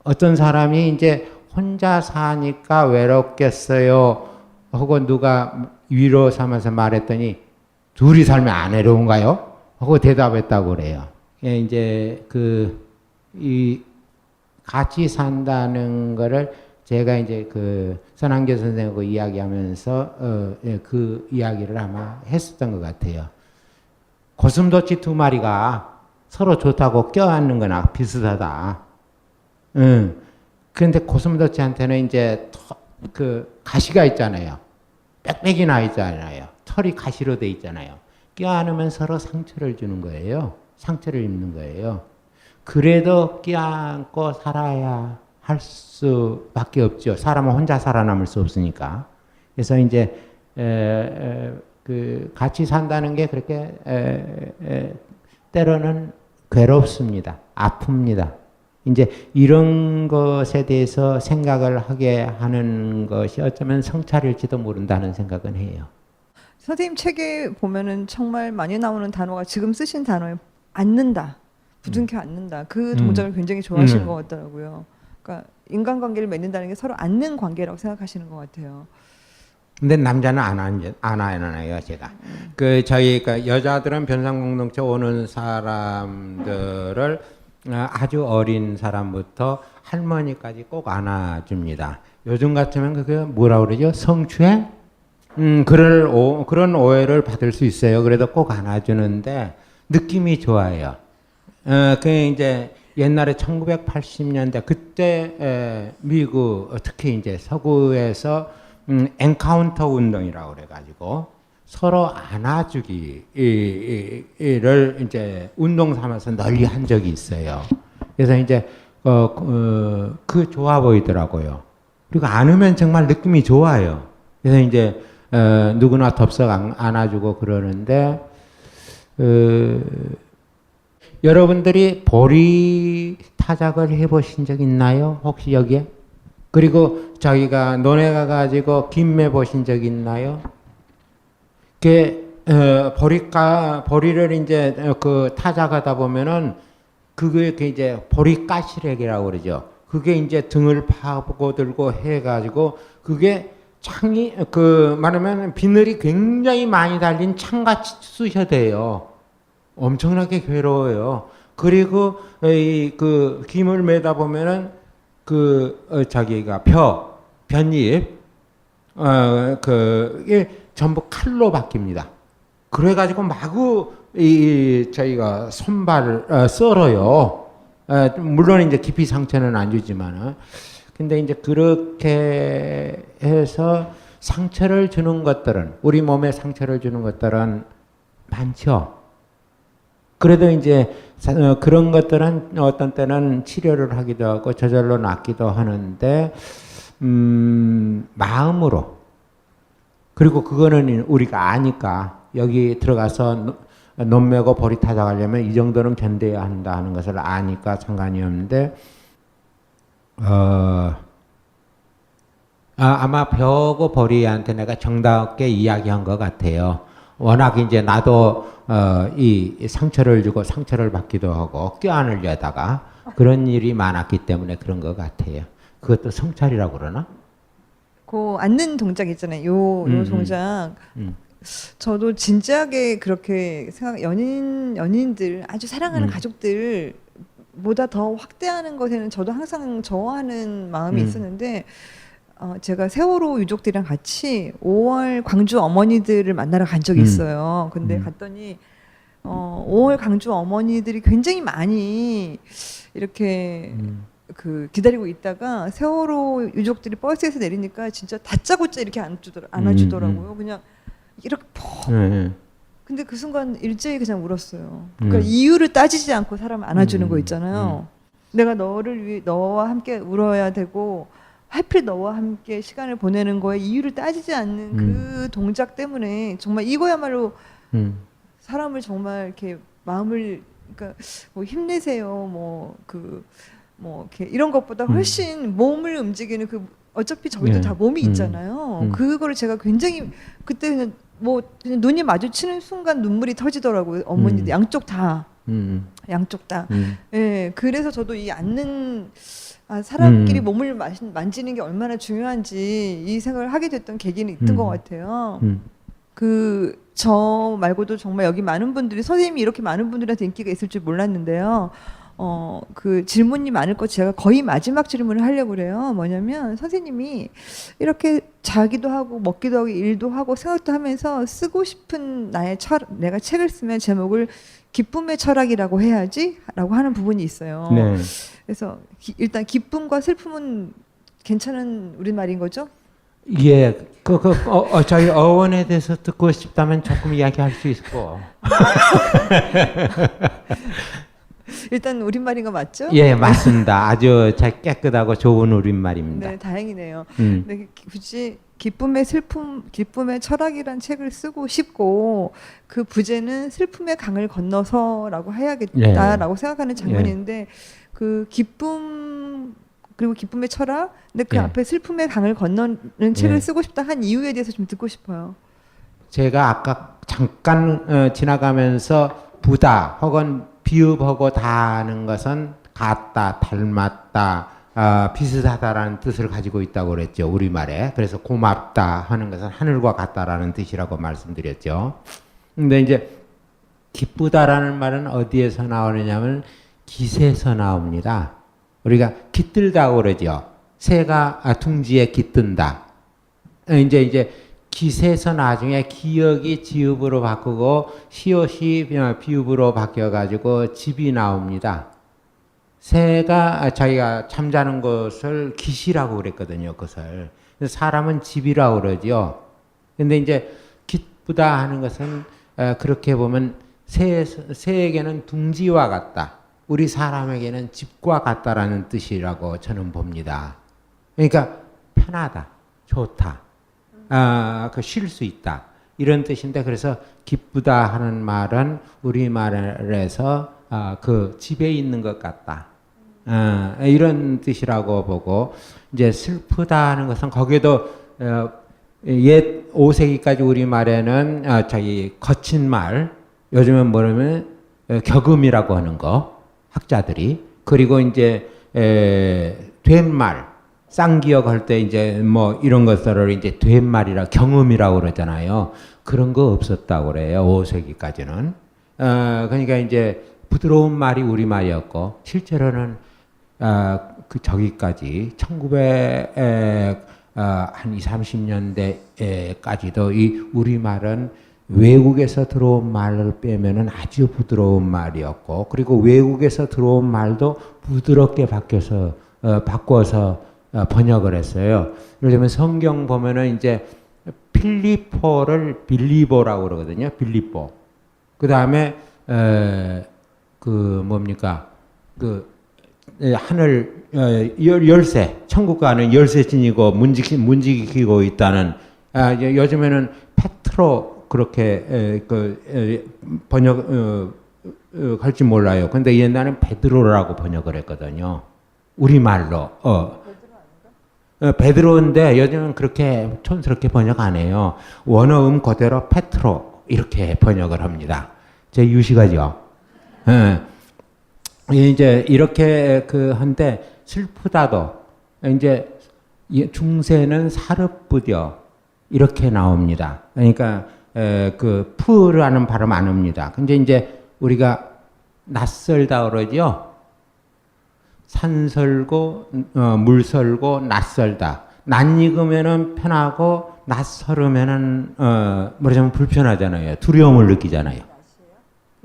어떤 사람이 이제 혼자 사니까 외롭겠어요 하고 누가 위로 삼아서 말했더니 둘이 살면 안 외로운가요? 하고 대답했다고 그래요. 이제 이 같이 산다는 거를 제가 이제 그 선한교 선생하고 이야기하면서 그 이야기를 아마 했었던 것 같아요. 고슴도치 두 마리가 서로 좋다고 껴안는 거나 비슷하다. 그런데 고슴도치한테는 이제 그 가시가 있잖아요. 빽빽이 나 있잖아요. 털이 가시로 돼 있잖아요. 껴안으면 서로 상처를 주는 거예요. 상처를 입는 거예요. 그래도 껴안고 살아야 할 수밖에 없죠. 사람은 혼자 살아남을 수 없으니까. 그래서 이제 그 같이 산다는 게 그렇게 때로는 괴롭습니다. 아픕니다. 이제 이런 것에 대해서 생각을 하게 하는 것이 어쩌면 성찰일지도 모른다는 생각은 해요. 선생님 책에 보면은 정말 많이 나오는 단어가 지금 쓰신 단어에 앉는다, 부둥켜 앉는다. 그 동작을 굉장히 좋아하시는 것 같더라고요. 그러니까 인간관계를 맺는다는 게 서로 앉는 관계라고 생각하시는 것 같아요. 근데 남자는 안 안아요, 제가. 저희가 여자들은 변상공동체 오는 사람들을 아주 어린 사람부터 할머니까지 꼭 안아줍니다. 요즘 같으면 그게 뭐라 그러죠? 성추행? 그런 오해를 받을 수 있어요. 그래도 꼭 안아주는데 느낌이 좋아요. 그 이제 옛날에 1980년대 그때 미국 특히 이제 서구에서 엔카운터 운동이라고 그래가지고 서로 안아주기를 이제 운동 삼아서 널리 한 적이 있어요. 그래서 이제 그 좋아 보이더라고요. 그리고 안으면 정말 느낌이 좋아요. 그래서 이제 누구나 덥석 안아주고 그러는데 여러분들이 보리 타작을 해보신 적 있나요? 혹시 여기에? 그리고 저희가 논에 가가지고 김매 보신 적 있나요? 보리를 이제 그 타작하다 보면은 그게 이제 보리가시래기라고 그러죠. 그게 이제 등을 파고 들고 해가지고 그게 창이 말하면 비늘이 굉장히 많이 달린 창같이 쑤셔대요. 엄청나게 괴로워요. 그리고 그 김을 매다 보면은 자기가 볏잎 그게 전부 칼로 바뀝니다. 그래가지고 마구 저희가 손발을 썰어요. 물론 이제 깊이 상처는 안 주지만은. 근데 이제 그렇게 해서 상처를 주는 것들은, 우리 몸에 상처를 주는 것들은 많죠. 그래도 이제 그런 것들은 어떤 때는 치료를 하기도 하고 저절로 낫기도 하는데 마음으로 그리고 그거는 우리가 아니까 여기 들어가서 논 메고 보리 타작하려면 이 정도는 견뎌야 한다 하는 것을 아니까 상관이 없는데 아마 벼고 보리한테 내가 정답게 이야기한 것 같아요. 워낙 이제 나도 이 상처를 주고 상처를 받기도 하고 껴안으려다가 그런 일이 많았기 때문에 그런 것 같아요. 그것도 성찰이라고 그러나? 그 앉는 동작 있잖아요. 요 동작. 저도 진지하게 그렇게 연인들 아주 사랑하는 가족들 보다 더 확대하는 것에는 저도 항상 저하는 마음이 있었는데 제가 세월호 유족들이랑 같이 5월 광주 어머니들을 만나러 간 적이 있어요. 근데 갔더니 5월 광주 어머니들이 굉장히 많이 이렇게 그 기다리고 있다가 세월호 유족들이 버스에서 내리니까 진짜 다짜고짜 이렇게 안아주더라고요. 그냥 이렇게 퍽. 근데 그 순간 일제히 그냥 울었어요. 그러니까 이유를 따지지 않고 사람 안아주는 거 있잖아요. 내가 너를 위해 너와 함께 울어야 되고 하필 너와 함께 시간을 보내는 거에 이유를 따지지 않는 그 동작 때문에 정말 이거야말로 사람을 정말 이렇게 마음을 그러니까 뭐 힘내세요 뭐 이렇게 이런 것보다 훨씬 몸을 움직이는 그 어차피 저희도 다 몸이 있잖아요. 그거를 제가 굉장히 그때 그냥 뭐 그냥 눈이 마주치는 순간 눈물이 터지더라고요. 어머니들 양쪽 다. 양쪽 다. 예, 그래서 저도 이 앉는 사람끼리 몸을 만지는 게 얼마나 중요한지 이 생각을 하게 됐던 계기는 있던 것 같아요. 저 말고도 정말 여기 많은 분들이 선생님이 이렇게 많은 분들한테 인기가 있을 줄 몰랐는데요. 그 질문이 많을 것 제가 거의 마지막 질문을 하려고 그래요. 뭐냐면 선생님이 이렇게 자기도 하고 먹기도 하고 일도 하고 생각도 하면서 쓰고 싶은 내가 책을 쓰면 제목을 기쁨의 철학이라고 해야지라고 하는 부분이 있어요. 네. 그래서 일단 기쁨과 슬픔은 괜찮은 우리말인 거죠? 예, 저희 어원에 대해서 듣고 싶다면 조금 이야기할 수 있고. 일단 우리말인 거 맞죠? 예, 맞습니다. 아주 잘 깨끗하고 좋은 우리말입니다. 네, 다행이네요. 근데 굳이 기쁨의 철학이란 책을 쓰고 싶고 그 부제는 슬픔의 강을 건너서라고 해야겠다라고 생각하는 장면인데 그 기쁨 그리고 기쁨의 철학 근데 그 앞에 슬픔의 강을 건너는 책을 쓰고 싶다 한 이유에 대해서 좀 듣고 싶어요. 제가 아까 잠깐 지나가면서 부다 혹은 비읍하고 다하는 것은 같다, 닮았다, 비슷하다라는 뜻을 가지고 있다고 그랬죠. 우리말에. 그래서 고맙다 하는 것은 하늘과 같다라는 뜻이라고 말씀드렸죠. 근데 이제 기쁘다라는 말은 어디에서 나오느냐면 기세에서 나옵니다. 우리가 깃들다고 그러죠. 새가 둥지에 깃든다. 이제 기세에서 나중에 기역이 지읍으로 바꾸고 시옷이 비읍으로 바뀌어가지고 집이 나옵니다. 새가 자기가 잠자는 것을 기시라고 그랬거든요. 그것을. 사람은 집이라고 그러죠. 근데 이제 기쁘다 하는 것은 그렇게 보면 새에게는 둥지와 같다. 우리 사람에게는 집과 같다라는 뜻이라고 저는 봅니다. 그러니까 편하다, 좋다. 쉴 수 있다. 이런 뜻인데, 그래서 기쁘다 하는 말은 우리말에서 그 집에 있는 것 같다. 이런 뜻이라고 보고, 이제 슬프다 하는 것은 거기에도 옛 5세기까지 우리말에는 자기 거친 말, 요즘은 뭐냐면 격음이라고 하는 거, 학자들이. 그리고 이제 된말, 쌍기역 할 때 이제 뭐 이런 것들을 이제 된말이라 경음이라고 그러잖아요. 그런 거 없었다고 그래요. 5세기까지는. 그러니까 이제 부드러운 말이 우리말이었고 실제로는 그 저기까지 1900 한 20, 30년대까지도 이 우리말은 외국에서 들어온 말을 빼면은 아주 부드러운 말이었고, 그리고 외국에서 들어온 말도 부드럽게 바꿔서 번역을 했어요. 예를 들면 성경 보면은 이제 필리포를 빌리보라고 그러거든요. 빌리보. 그 다음에 그 뭡니까 하늘 열쇠 천국 가는 열쇠 지니고 문지기고 있다는 요즘에는 페트로 그렇게 번역 할지 몰라요. 근데 옛날엔 베드로라고 번역을 했거든요. 우리말로. 베드로인데 요즘은 그렇게 촌스럽게 번역 안 해요. 원어음 그대로 페트로 이렇게 번역을 합니다. 제 유식하죠. 이제 이렇게 한데 슬프다도 이제 중세는 사르뿌디어 이렇게 나옵니다. 그러니까 푸라는 발음 안 합니다. 근데 이제 우리가 낯설다 그러죠. 산설고 물설고 낯설다. 낯익으면은 편하고 낯설으면은 말하자면 불편하잖아요. 두려움을 느끼잖아요.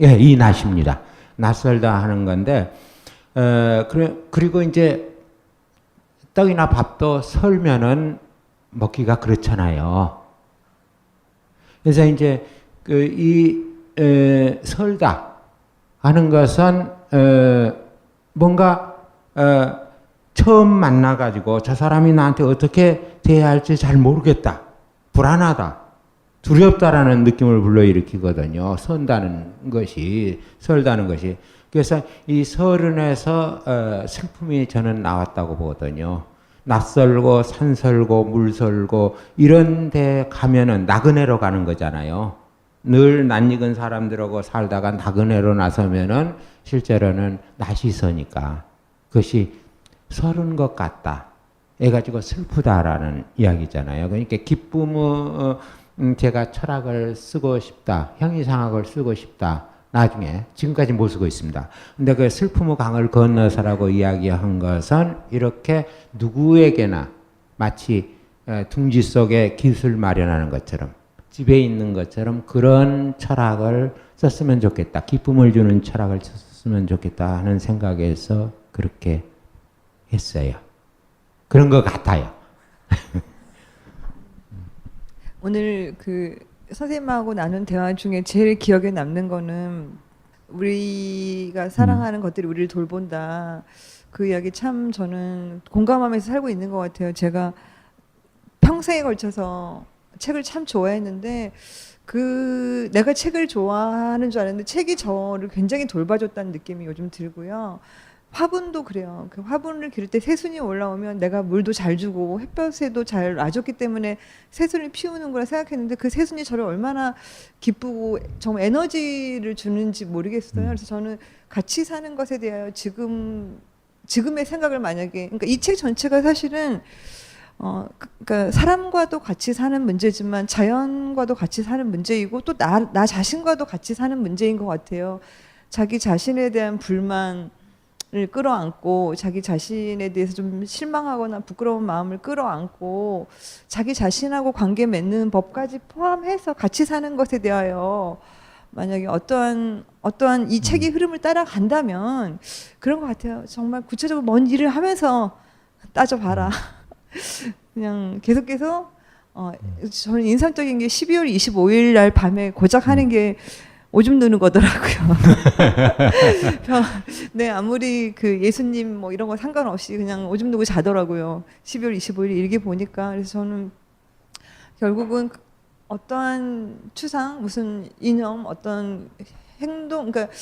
예, 이 낯입니다. 낯설다 하는 건데 그리고 이제 떡이나 밥도 설면은 먹기가 그렇잖아요. 그래서 이제 설다 하는 것은 뭔가 처음 만나가지고 저 사람이 나한테 어떻게 대해야 할지 잘 모르겠다. 불안하다. 두렵다라는 느낌을 불러일으키거든요. 설다는 것이. 그래서 이 설은에서 슬픔이 저는 나왔다고 보거든요. 낯설고 산설고 물설고 이런 데 가면은 나그네로 가는 거잖아요. 늘 낯익은 사람들하고 살다가 나그네로 나서면은 실제로는 낯이 서니까 그것이 서른 것 같다. 해가지고 슬프다라는 이야기잖아요. 그러니까 기쁨은 제가 철학을 쓰고 싶다. 형이상학을 쓰고 싶다. 나중에 지금까지 못 쓰고 있습니다. 근데 그 슬픔의 강을 건너서라고 이야기한 것은 이렇게 누구에게나 마치 둥지 속에 깃을 마련하는 것처럼 집에 있는 것처럼 그런 철학을 썼으면 좋겠다. 기쁨을 주는 철학을 썼으면 좋겠다 하는 생각에서 그렇게 했어요. 그런 것 같아요. 오늘 선생님하고 나눈 대화 중에 제일 기억에 남는 거는 우리가 사랑하는 것들이 우리를 돌본다. 그 이야기 참 저는 공감하면서 살고 있는 것 같아요. 제가 평생에 걸쳐서 책을 참 좋아했는데 내가 책을 좋아하는 줄 알았는데 책이 저를 굉장히 돌봐줬다는 느낌이 요즘 들고요. 화분도 그래요. 그 화분을 기를 때 새순이 올라오면 내가 물도 잘 주고 햇볕에도 잘 놔줬기 때문에 새순을 피우는 거라 생각했는데 그 새순이 저를 얼마나 기쁘고 정말 에너지를 주는지 모르겠어요. 그래서 저는 같이 사는 것에 대하여 지금의 생각을 만약에 그러니까 이 책 전체가 사실은 그러니까 사람과도 같이 사는 문제지만 자연과도 같이 사는 문제이고 또 나 자신과도 같이 사는 문제인 것 같아요. 자기 자신에 대한 불만을 끌어안고 자기 자신에 대해서 좀 실망하거나 부끄러운 마음을 끌어안고 자기 자신하고 관계 맺는 법까지 포함해서 같이 사는 것에 대하여 만약에 어떠한 이 책의 흐름을 따라간다면 그런 것 같아요. 정말 구체적으로 뭔 일을 하면서 따져봐라. 그냥 계속해서 저는 인상적인 게 12월 25일 날 밤에 고작 하는 게 오줌 누는 거더라고요. 네, 아무리 예수님 뭐 이런 거 상관없이 그냥 오줌 누고 자더라고요. 12월 25일 일기 보니까. 그래서 저는 결국은 어떠한 추상, 무슨 이념, 어떤 행동, 그러니까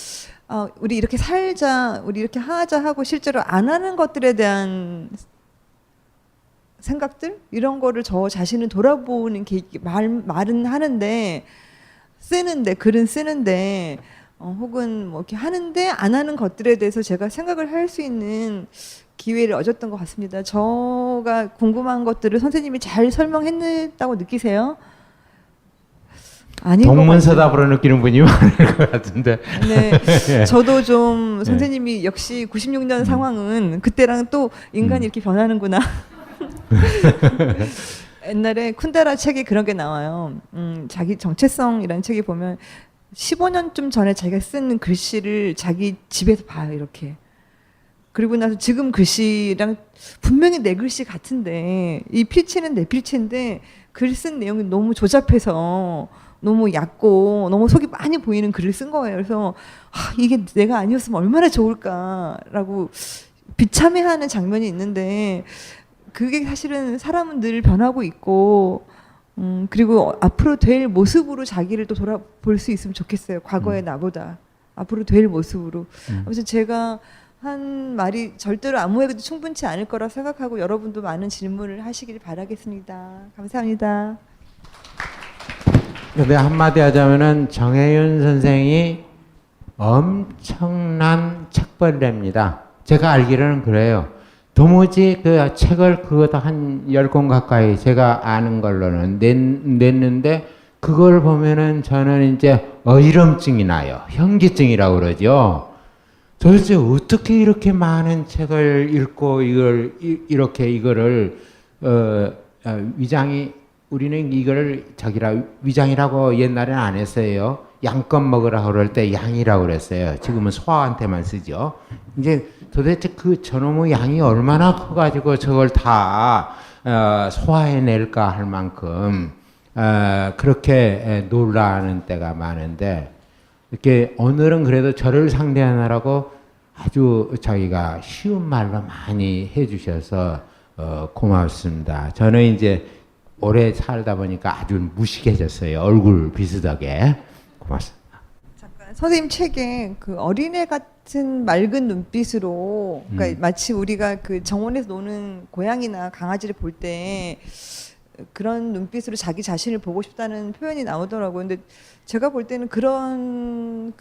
우리 이렇게 살자, 우리 이렇게 하자 하고 실제로 안 하는 것들에 대한 생각들 이런 거를 저 자신을 돌아보는 말은 하는데 글은 쓰는데 혹은 뭐 이렇게 하는데 안 하는 것들에 대해서 제가 생각을 할 수 있는 기회를 얻었던 것 같습니다. 저가 궁금한 것들을 선생님이 잘 설명했다고 느끼세요? 아닌 동문서답으로 느끼는 분이 많을 것 같은데. 네, 저도 좀 선생님이 역시 96년 상황은 그때랑 또 인간이 이렇게 변하는구나. 옛날에 쿤데라 책에 그런 게 나와요. 자기 정체성이라는 책에 보면 15년쯤 전에 자기가 쓴 글씨를 자기 집에서 봐요, 이렇게. 그리고 나서 지금 글씨랑 분명히 내 글씨 같은데 이 필체는 내 필체인데 글 쓴 내용이 너무 조잡해서 너무 얕고 너무 속이 많이 보이는 글을 쓴 거예요. 그래서 이게 내가 아니었으면 얼마나 좋을까라고 비참해하는 장면이 있는데 그게 사실은 사람은 늘 변하고 있고 그리고 앞으로 될 모습으로 자기를 또 돌아볼 수 있으면 좋겠어요. 과거의 나보다 앞으로 될 모습으로. 아무튼 제가 한 말이 절대로 아무에게도 충분치 않을 거라 생각하고 여러분도 많은 질문을 하시길 바라겠습니다. 감사합니다. 근데 한마디 하자면은 정혜윤 선생이 엄청난 책벌레입니다. 제가 알기로는 그래요. 도무지 그 책을 그것도 한 10권 가까이 제가 아는 걸로는 냈는데 그걸 보면은 저는 이제 어지럼증이 나요. 현기증이라고 그러죠. 도대체 어떻게 이렇게 많은 책을 읽고 이거를 위장이 우리는 이거를 위장이라고 옛날에는 안 했어요. 양껏 먹으라 그럴 때 양이라고 그랬어요. 지금은 소화한테만 쓰죠. 이제 도대체 그 저놈의 양이 얼마나 커가지고 저걸 다 소화해낼까 할 만큼 그렇게 놀라는 때가 많은데 이렇게 오늘은 그래도 저를 상대하느라고 아주 자기가 쉬운 말로 많이 해주셔서 고맙습니다. 저는 이제 오래 살다 보니까 아주 무식해졌어요. 얼굴 비슷하게. 고맙습니다. 잠깐 선생님 책에 그 어린애 같은 맑은 눈빛으로 그러니까 마치 우리가 그 정원에서 노는 고양이나 강아지를 볼 때 그런 눈빛으로 자기 자신을 보고 싶다는 표현이 나오더라고요. 근데 제가 볼 때는 그런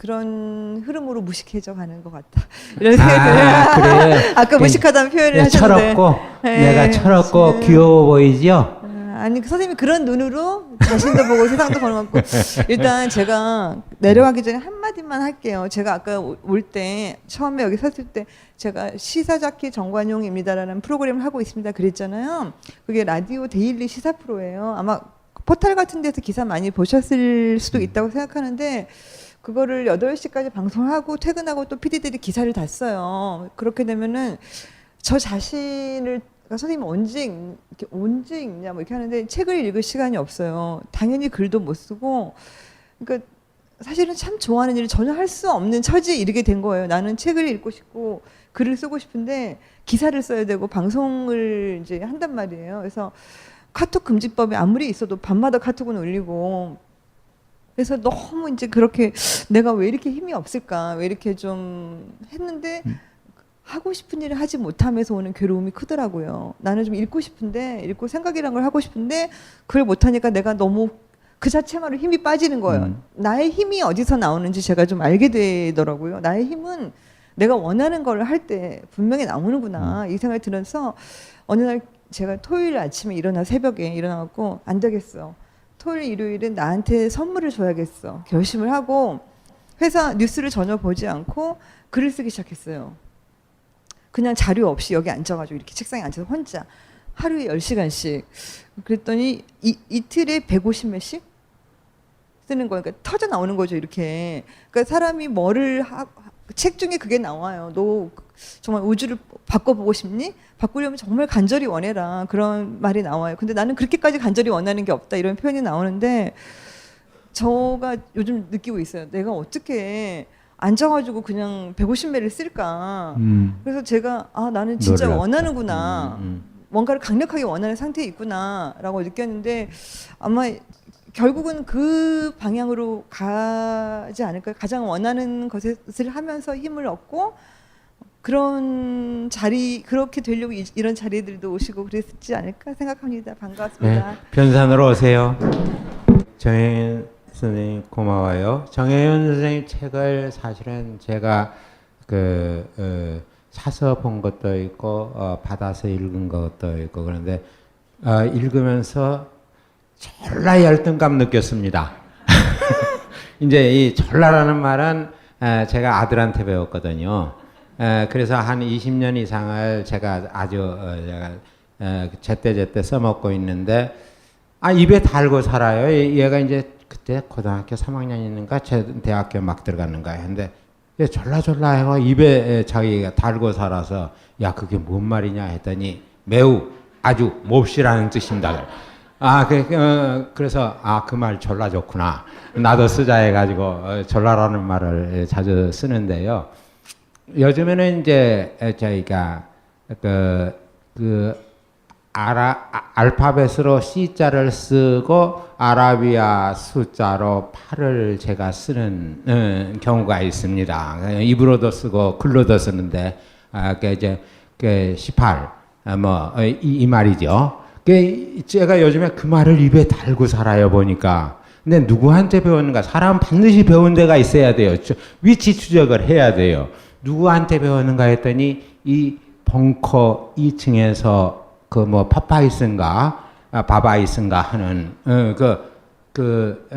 흐름으로 무식해져 가는 것 같다. 이런 생각이 그래요. 아까 무식하다는 표현을 하셨는데 철없고 내가 철없고 귀여워 보이죠? 아니 선생님이 그런 눈으로 자신도 보고 세상도 보는 것 같고 일단 제가 내려가기 전에 한마디만 할게요. 제가 아까 올 때 처음에 여기 섰을 때 제가 시사자키 정관용입니다라는 프로그램을 하고 있습니다 그랬잖아요. 그게 라디오 데일리 시사 프로예요. 아마 포털 같은 데서 기사 많이 보셨을 수도 있다고 생각하는데 그거를 8시까지 방송하고 퇴근하고 또 PD들이 기사를 다 써요. 그렇게 되면은 저 자신을 선생님 언제 읽냐 뭐 이렇게 하는데 책을 읽을 시간이 없어요. 당연히 글도 못 쓰고 그러니까 사실은 참 좋아하는 일을 전혀 할 수 없는 처지에 이르게 된 거예요. 나는 책을 읽고 싶고 글을 쓰고 싶은데 기사를 써야 되고 방송을 이제 한단 말이에요. 그래서 카톡 금지법이 아무리 있어도 밤마다 카톡은 올리고 그래서 너무 이제 그렇게 내가 왜 이렇게 힘이 없을까 왜 이렇게 좀 했는데 하고 싶은 일을 하지 못하면서 오는 괴로움이 크더라고요. 나는 좀 읽고 싶은데 읽고 생각이란 걸 하고 싶은데 그걸 못하니까 내가 너무 그 자체만으로 힘이 빠지는 거예요. 나의 힘이 어디서 나오는지 제가 좀 알게 되더라고요. 나의 힘은 내가 원하는 걸 할 때 분명히 나오는구나 이 생각이 들어서 어느 날 제가 토요일 아침에 새벽에 일어나고 안 되겠어. 토요일 일요일은 나한테 선물을 줘야겠어. 결심을 하고 회사 뉴스를 전혀 보지 않고 글을 쓰기 시작했어요. 그냥 자료 없이 여기 앉아가지고 이렇게 책상에 앉아서 혼자 하루에 10시간씩 그랬더니 이틀에 150매씩 쓰는 거예요. 그러니까 터져 나오는 거죠 이렇게. 그러니까 사람이 책 중에 그게 나와요. 너 정말 우주를 바꿔보고 싶니? 바꾸려면 정말 간절히 원해라 그런 말이 나와요. 근데 나는 그렇게까지 간절히 원하는 게 없다 이런 표현이 나오는데 저가 요즘 느끼고 있어요. 내가 어떻게 앉아가지고 그냥 150매를 쓸까. 그래서 제가 나는 진짜 놀랍다. 원하는구나. 뭔가를 강력하게 원하는 상태에 있구나라고 느꼈는데 아마 결국은 그 방향으로 가지 않을까. 가장 원하는 것을 하면서 힘을 얻고 그런 그렇게 되려고 이런 자리들도 오시고 그랬지 않을까 생각합니다. 반갑습니다. 네, 변산으로 오세요. 정혜윤 선생님 고마워요. 정혜윤 선생님 책을 사실은 제가 사서 본 것도 있고 받아서 읽은 것도 있고 그런데 읽으면서 졸라 열등감 느꼈습니다. 이제 이 졸라라는 말은 제가 아들한테 배웠거든요. 그래서 한 20년 이상을 제가 아주 제때 써먹고 있는데 입에 달고 살아요. 얘가 이제 그때 고등학교 3학년이니까 제 대학교 막 들어갔는가 했는데 졸라 해가 입에 자기가 달고 살아서 야 그게 뭔 말이냐 했더니 매우 아주 몹시라는 뜻입니다. 그래서 그 말 졸라 좋구나. 나도 쓰자 해가지고 졸라라는 말을 자주 쓰는데요. 요즘에는 이제 저희가 알파벳으로 C자를 쓰고 아라비아 숫자로 8을 제가 쓰는 경우가 있습니다. 입으로도 쓰고 글로도 쓰는데 이제 18 이 말이죠. 제가 요즘에 그 말을 입에 달고 살아요 보니까. 근데 누구한테 배웠는가? 사람 반드시 배운 데가 있어야 돼요. 위치 추적을 해야 돼요. 누구한테 배웠는가 했더니 이 벙커 2층에서 파파이슨가 바바이슨가 하는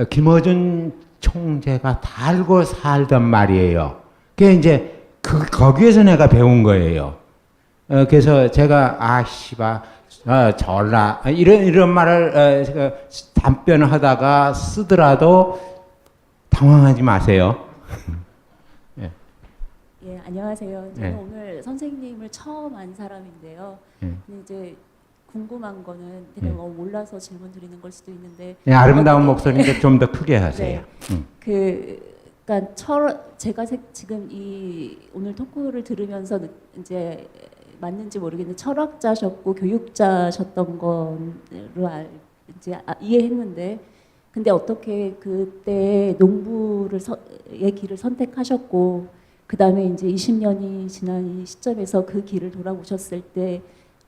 김어준 총재가 달고 살던 말이에요. 그게 이제 거기에서 내가 배운 거예요. 그래서 제가 전라 이런 말을 답변하다가 쓰더라도 당황하지 마세요. 예, 안녕하세요. 저는 예. 오늘 선생님을 처음 안 사람인데요. 예. 근데 이제 궁금한 거는 그냥 몰라서 질문 드리는 걸 수도 있는데 아름다운 목소리인데 좀 더 크게 하세요. 그러니까 제가 지금 이 오늘 토크를 들으면서 이제 맞는지 모르겠는데 철학자셨고 교육자셨던 거로 이해했는데 근데 어떻게 그때 농부의 길을 선택하셨고 그 다음에 이제 20년이 지난 이 시점에서 그 길을 돌아보셨을 때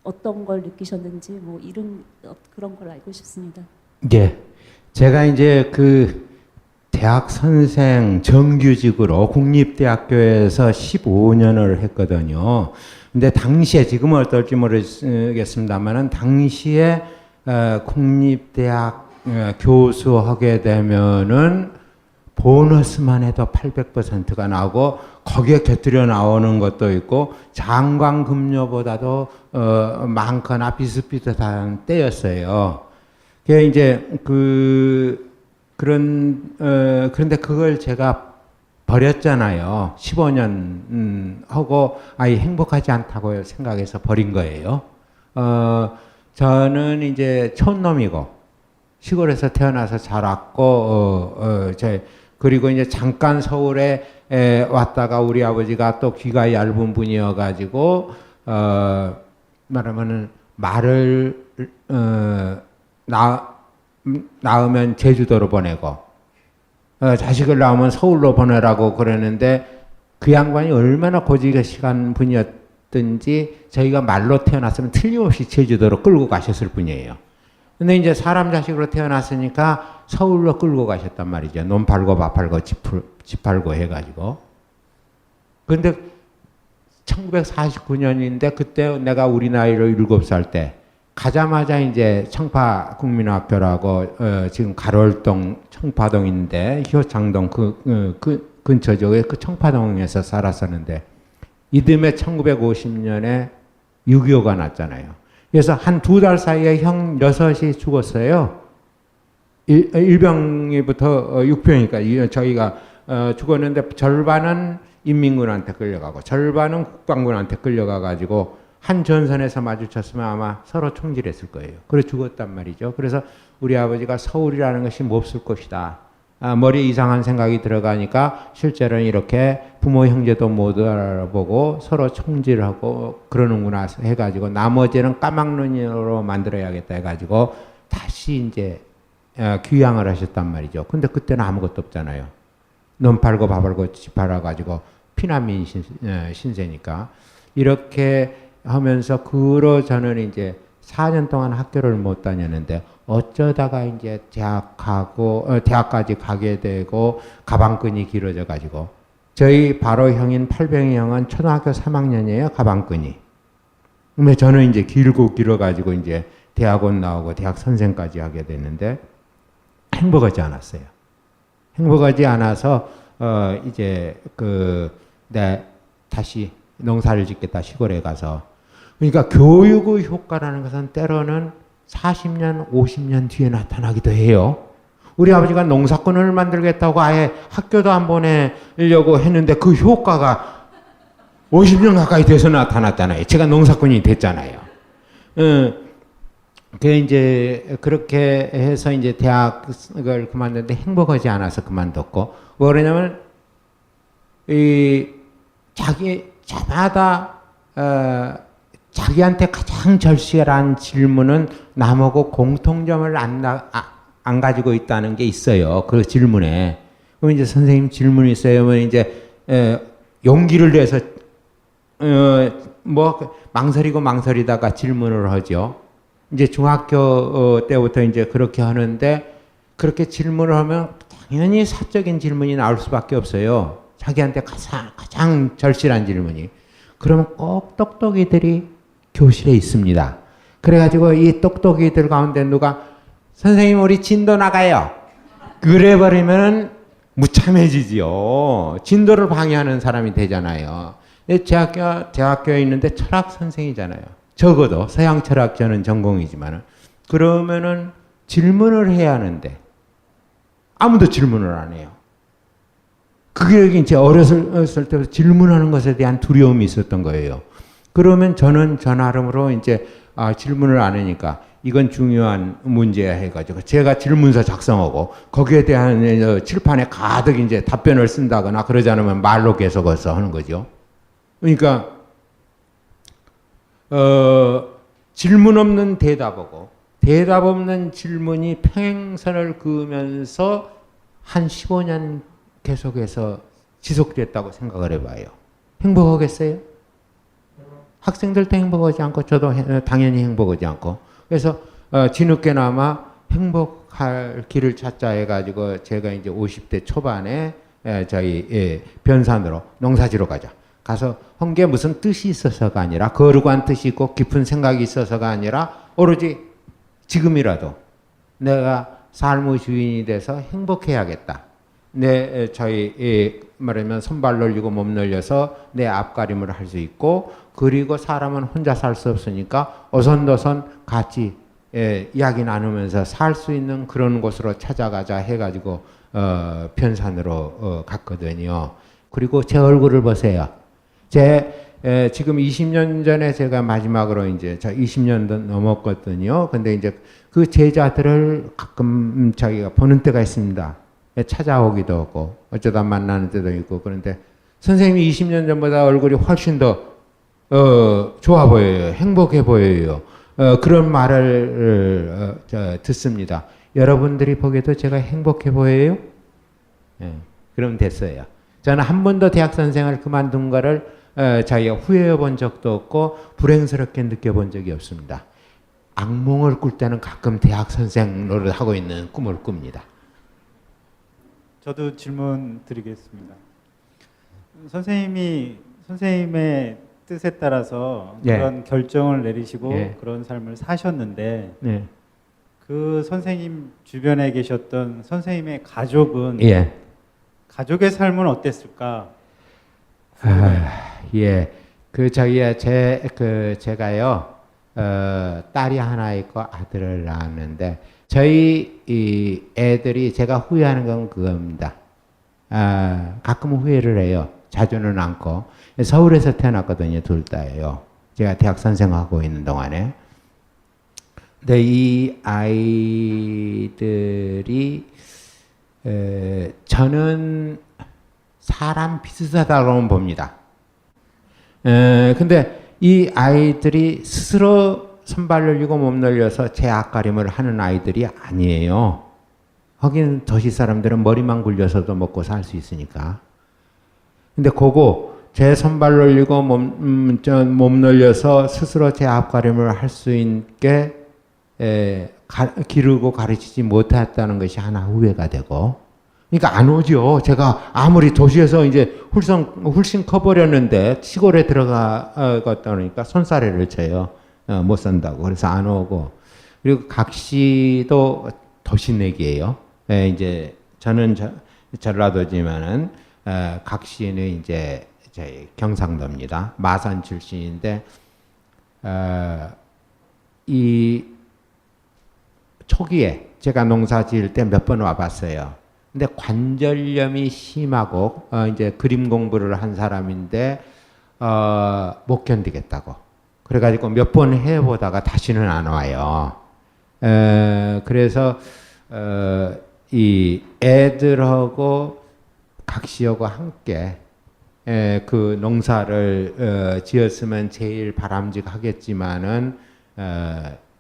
어떤 걸 느끼셨는지 이런 그런 걸 알고 싶습니다. 예, 제가 이제 대학 선생 정규직으로 국립대학교에서 15년을 했거든요. 근데 당시에 지금은 어떨지 모르겠습니다만은 당시에 국립대학 교수하게 되면은 보너스만 해도 800%가 나오고 거기에 곁들여 나오는 것도 있고 장관급료보다도 많거나 비슷비슷한 때였어요. 그게 이제 그런데 그걸 제가 버렸잖아요. 15년 하고 행복하지 않다고 생각해서 버린 거예요. 저는 이제 촌놈이고 시골에서 태어나서 자랐고 그리고 이제 잠깐 서울에 왔다가 우리 아버지가 또 귀가 얇은 분이어가지고 말하면은 말을 낳으면 제주도로 보내고 자식을 낳으면 서울로 보내라고 그러는데 그 양반이 얼마나 고지식한 분이었든지 저희가 말로 태어났으면 틀림없이 제주도로 끌고 가셨을 분이에요. 근데 이제 사람 자식으로 태어났으니까 서울로 끌고 가셨단 말이죠. 논 팔고 밥 팔고 집 팔고 해가지고. 근데 1949년인데 그때 내가 우리 나이로 7살 때 가자마자 이제 청파국민학교라고 지금 가롤동 청파동인데 효창동 근처죠. 그 청파동에서 살았었는데 이듬해 1950년에 6.25가 났잖아요. 그래서 한 2달 사이에 형 6이 죽었어요. 1병이부터 6병이니까 저희가 죽었는데 절반은 인민군한테 끌려가고 절반은 국방군한테 끌려가가지고 한 전선에서 마주쳤으면 아마 서로 총질했을 거예요. 그래 죽었단 말이죠. 그래서 우리 아버지가 서울이라는 것이 몹쓸 것이다. 머리에 이상한 생각이 들어가니까 실제로는 이렇게 부모 형제도 못 알아보고 서로 총질하고 그러는구나 해가지고 나머지는 까막눈으로 만들어야겠다 해가지고 다시 이제 귀향을 하셨단 말이죠. 근데 그때는 아무것도 없잖아요. 논 팔고 밥 팔고 집 팔아가지고 피난민 신세니까 이렇게 하면서 저는 이제 4년 동안 학교를 못 다녔는데 어쩌다가 이제 대학까지 가게 되고 가방끈이 길어져 가지고 저희 바로 형인 팔병이 형은 초등학교 3학년이에요. 가방끈이. 근데 저는 이제 길어 가지고 이제 대학원 나오고 대학 선생까지 하게 됐는데 행복하지 않았어요. 행복하지 않아서 이제 다시 농사를 짓겠다 시골에 가서. 그러니까 교육의 효과라는 것은 때로는 40년, 50년 뒤에 나타나기도 해요. 우리 아버지가 농사꾼을 만들겠다고 아예 학교도 안 보내려고 했는데 그 효과가 50년 가까이 돼서 나타났잖아요. 제가 농사꾼이 됐잖아요. 그 이제 그렇게 해서 이제 대학을 그만뒀는데 행복하지 않아서 그만뒀고, 뭐 그러냐면 이 저마다 자기한테 가장 절실한 질문은 남하고 공통점을 안 가지고 있다는 게 있어요. 그 질문에. 그럼 이제 선생님 질문이 있어요. 뭐 이제 용기를 내서 뭐 망설이다가 질문을 하죠. 이제 중학교 때부터 이제 그렇게 하는데, 그렇게 질문을 하면 당연히 사적인 질문이 나올 수밖에 없어요. 자기한테 가장 절실한 질문이. 그러면 꼭 똑똑이들이 교실에 있습니다. 그래가지고 이 똑똑이들 가운데 누가 선생님 우리 진도 나가요. 그래 버리면은 무참해지지요. 진도를 방해하는 사람이 되잖아요. 대학교에 있는데 철학 선생이잖아요. 적어도 서양 철학 저는 전공이지만은, 그러면은 질문을 해야 하는데 아무도 질문을 안 해요. 그게 이제 어렸을 때부터 질문하는 것에 대한 두려움이 있었던 거예요. 그러면 저는 저 나름으로 이제 질문을 안 하니까 이건 중요한 문제야 해가지고 제가 질문서 작성하고 거기에 대한 칠판에 가득 이제 답변을 쓴다거나 그러지 않으면 말로 계속해서 하는 거죠. 그러니까 질문 없는 대답하고 대답 없는 질문이 평행선을 그으면서 한 15년 계속해서 지속됐다고 생각을 해봐요. 행복하겠어요? 학생들도 행복하지 않고 저도 당연히 행복하지 않고, 그래서 뒤늦게나마 행복할 길을 찾자 해가지고 제가 이제 50대 초반에 저희 변산으로 농사지로 가서 한 게 무슨 뜻이 있어서가 아니라, 거룩한 뜻이 있고 깊은 생각이 있어서가 아니라 오로지 지금이라도 내가 삶의 주인이 돼서 행복해야겠다. 저희 말하면 손발 놀리고 몸 놀려서 내 앞가림을 할 수 있고, 그리고 사람은 혼자 살 수 없으니까 어선도선 같이 이야기 나누면서 살 수 있는 그런 곳으로 찾아가자 해가지고 편산으로 갔거든요. 그리고 제 얼굴을 보세요. 지금 20년 전에 제가 마지막으로 이제 20년도 넘었거든요. 근데 이제 그 제자들을 가끔 자기가 보는 때가 있습니다. 찾아오기도 하고 어쩌다 만나는 때도 있고. 그런데 선생님이 20년 전보다 얼굴이 훨씬 더 좋아 보여요. 행복해 보여요. 그런 말을 듣습니다. 여러분들이 보기에도 제가 행복해 보여요? 그럼 됐어요. 저는 한 번도 대학 선생을 그만둔 거를 자기가 후회해 본 적도 없고 불행스럽게 느껴본 적이 없습니다. 악몽을 꿀 때는 가끔 대학 선생 노릇하고 있는 꿈을 꿉니다. 저도 질문 드리겠습니다. 선생님의 뜻에 따라서 그런 결정을 내리시고 그런 삶을 사셨는데 그 선생님 주변에 계셨던 선생님의 가족은 가족의 삶은 어땠을까? 제가요 딸이 하나 있고 아들을 낳았는데 저희 이 애들이 제가 후회하는 건 그겁니다. 가끔 후회를 해요. 자주는 않고. 서울에서 태어났거든요. 둘 다예요. 제가 대학 선생하고 있는 동안에. 근데 이 아이들이 저는 사람 비슷하다고 봅니다. 근데 이 아이들이 스스로 손발 놀리고 몸 놀려서 제 앞가림을 하는 아이들이 아니에요. 하긴 도시 사람들은 머리만 굴려서도 먹고 살 수 있으니까. 근데 제 손발 놀리고 몸 놀려서 스스로 제 앞가림을 할 수 있게 기르고 가르치지 못했다는 것이 하나 후회가 되고. 그러니까 안 오죠. 제가 아무리 도시에서 이제 훨씬 커버렸는데 시골에 들어가겠다 그러니까 손사래를 쳐요. 못 산다고. 그래서 안 오고. 그리고 각시도 도시내기예요. 이제 저는 전라도지만은 각시는 이제 저희 경상도입니다. 마산 출신인데 이 초기에 제가 농사 지을 때 몇 번 와봤어요. 근데 관절염이 심하고 이제 그림 공부를 한 사람인데 못 견디겠다고. 그래가지고 몇 번 해보다가 다시는 안 와요. 그래서 이 애들하고 각시하고 함께 그 농사를 지었으면 제일 바람직하겠지만은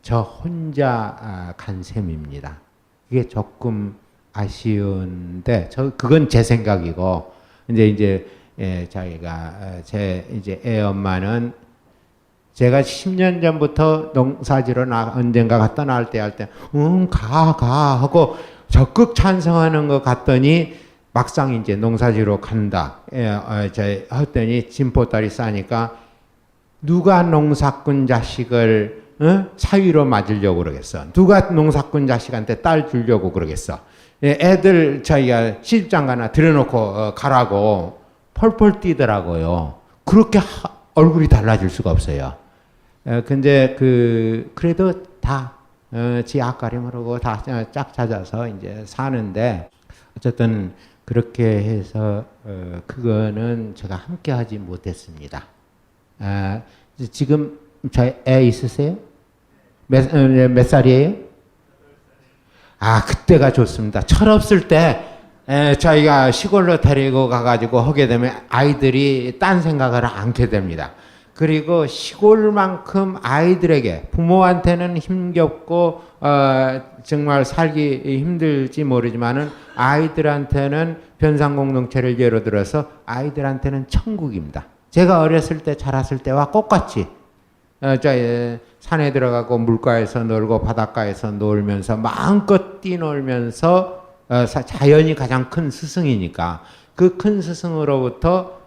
저 혼자 간 셈입니다. 이게 조금 아쉬운데 그건 제 생각이고 이제 자기가 제 이제 애 엄마는 제가 10년 전부터 농사지러 언젠가 갔다 나올 때 할 때 가 하고 적극 찬성하는 것 같더니 막상 이제 농사지러 간다 했더니 진보다리 싸니까 누가 농사꾼 자식을 사위로 맞으려고 그러겠어. 누가 농사꾼 자식한테 딸 주려고 그러겠어. 애들 자기가 시집장 가나 들여놓고 가라고 펄펄 뛰더라고요. 그렇게 얼굴이 달라질 수가 없어요. 근데 그래도 다 지 앞가림으로 다 짝 찾아서 이제 사는데 어쨌든 그렇게 해서 그거는 제가 함께 하지 못했습니다. 지금 저 애 있으세요? 몇 살이에요? 그때가 좋습니다. 철없을 때 저희가 시골로 데리고 가가지고 하게 되면 아이들이 딴 생각을 않게 됩니다. 그리고 시골만큼 아이들에게 부모한테는 힘겹고 정말 살기 힘들지 모르지만은 아이들한테는 변상공동체를 예로 들어서 아이들한테는 천국입니다. 제가 어렸을 때 자랐을 때와 똑같이 산에 들어가고 물가에서 놀고 바닷가에서 놀면서 마음껏 뛰놀면서 자연이 가장 큰 스승이니까 그 큰 스승으로부터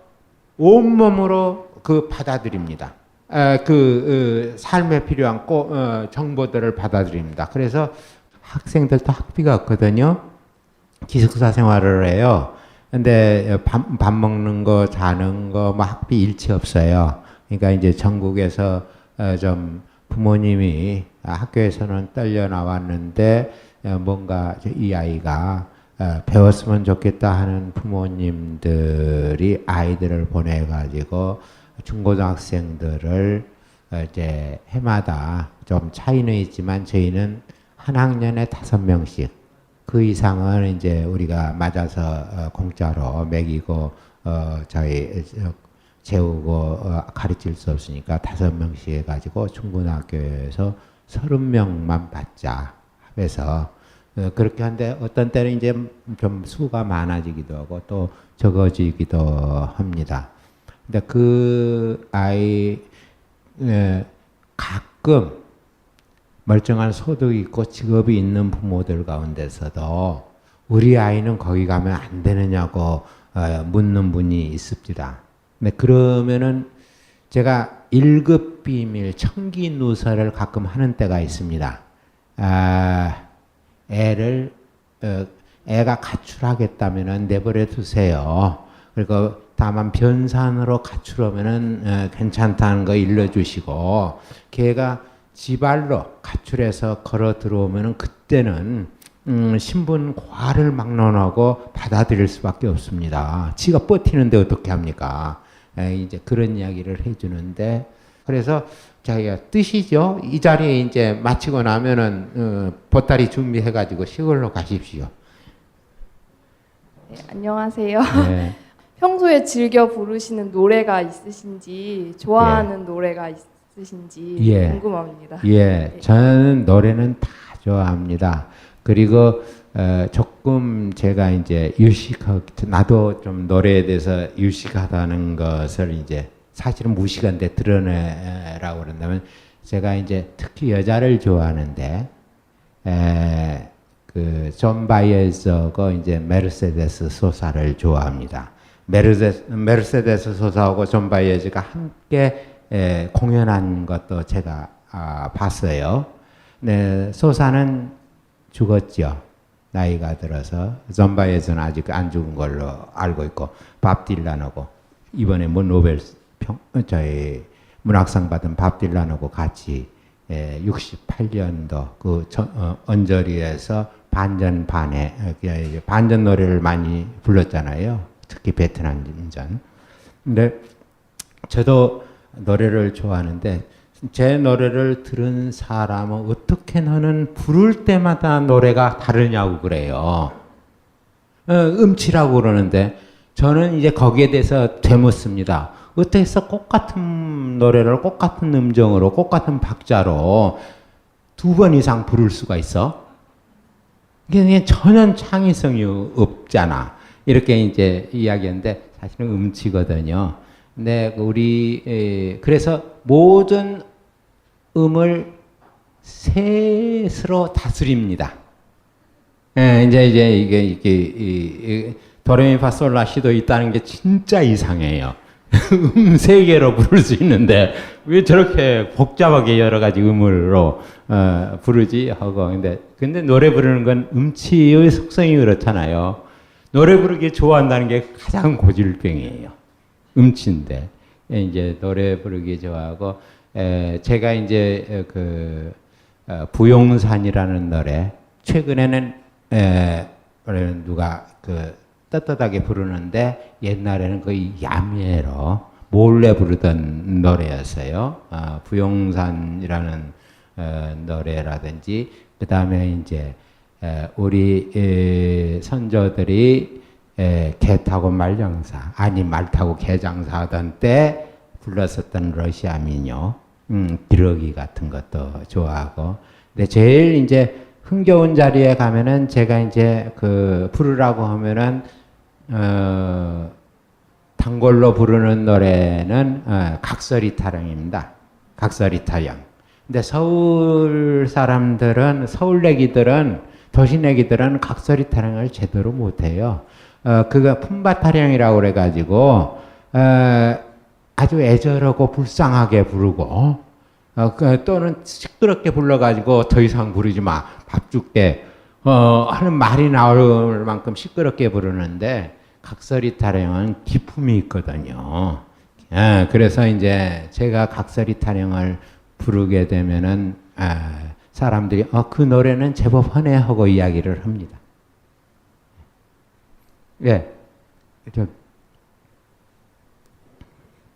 온몸으로 받아들입니다. 삶에 필요한 정보들을 받아들입니다. 그래서 학생들도 학비가 없거든요. 기숙사 생활을 해요. 근데 밥 먹는 거, 자는 거, 학비 일치 없어요. 그러니까 이제 전국에서 좀 부모님이 학교에서는 떨려 나왔는데 뭔가 이 아이가 배웠으면 좋겠다 하는 부모님들이 아이들을 보내가지고 중고등학생들을 이제 해마다 좀 차이는 있지만 저희는 한 학년에 5명씩 그 이상은 이제 우리가 맞아서 공짜로 먹이고 저희 재우고 가르칠 수 없으니까 5명씩 해가지고 중고등학교에서 30명만 받자 해서 그렇게 하는데 어떤 때는 이제 좀 수가 많아지기도 하고 또 적어지기도 합니다. 근데 그 아이 가끔 멀쩡한 소득이 있고 직업이 있는 부모들 가운데서도 우리 아이는 거기 가면 안 되느냐고 묻는 분이 있습니다. 근데 그러면은 제가 1급 비밀 청기 누설을 가끔 하는 때가 있습니다. 애가 가출하겠다면은 내버려 두세요. 그리고 다만 변산으로 가출하면은 괜찮다는 거 일러주시고, 걔가 지발로 가출해서 걸어 들어오면은 그때는 신분 과를 막론하고 받아들일 수밖에 없습니다. 지가 버티는데 어떻게 합니까? 이제 그런 이야기를 해주는데, 그래서 자기가 뜻이죠. 이 자리에 이제 마치고 나면은 보따리 준비해가지고 시골로 가십시오. 네, 안녕하세요. 네. 평소에 즐겨 부르시는 노래가 있으신지, 좋아하는 노래가 있으신지 궁금합니다. 예, 저는 노래는 다 좋아합니다. 그리고 조금 제가 이제 나도 좀 노래에 대해서 유식하다는 것을 이제 사실은 무식한데 드러내라고 그런다면, 제가 이제 특히 여자를 좋아하는데 그 존 바이어즈하고 이제 메르세데스 소사를 좋아합니다. 메르세데스 소사하고 존 바이어즈가 함께 공연한 것도 제가 봤어요. 네, 소사는 죽었죠. 나이가 들어서. 존 바이어즈는 아직 안 죽은 걸로 알고 있고, 밥 딜란하고 이번에 뭐 노벨 저희 문학상 받은 밥 딜란하고 같이 68년도 그 언저리에서 반전 노래를 많이 불렀잖아요. 특히 베트남 전. 근데 저도 노래를 좋아하는데 제 노래를 들은 사람은 어떻게 너는 부를 때마다 노래가 다르냐고 그래요. 음치라고 그러는데 저는 이제 거기에 대해서 되묻습니다. 어떻게 해서 똑같은 노래를 똑같은 음정으로 똑같은 박자로 2번 이상 부를 수가 있어? 이게 전혀 창의성이 없잖아. 이렇게 이제 이야기했는데 사실은 음치거든요. 근데 그래서 모든 음을 셋으로 다스립니다. 이제 이게 도레미파솔라시도 있다는 게 진짜 이상해요. 3개로 부를 수 있는데 왜 저렇게 복잡하게 여러 가지 음으로 부르지 하고 근데 노래 부르는 건 음치의 속성이 그렇잖아요. 노래 부르기 좋아한다는 게 가장 고질병이에요. 음치인데 이제 노래 부르기 좋아하고 제가 이제 부용산이라는 노래 최근에는 누가 떳떳하게 부르는데 옛날에는 거의 야매로 몰래 부르던 노래였어요. 부용산이라는 노래라든지 그 다음에 이제 우리 선조들이 개 타고 말 타고 개 장사하던 때 불렀었던 러시아 민요, 기러기 같은 것도 좋아하고. 근데 제일 이제 흥겨운 자리에 가면은 제가 이제 부르라고 하면은 단골로 부르는 노래는 각설이 타령입니다. 각설이 타령. 근데 서울 사람들은 서울내기들은 도시내기들은 각설이 타령을 제대로 못해요. 그거 품바 타령이라고 그래가지고 아주 애절하고 불쌍하게 부르고 또는 시끄럽게 불러가지고 더 이상 부르지 마, 밥 줄게 하는 말이 나올 만큼 시끄럽게 부르는데 각설이 타령은 기품이 있거든요. 그래서 이제 제가 각설이 타령을 부르게 되면은 사람들이 그 노래는 제법 하네 하고 이야기를 합니다. 예.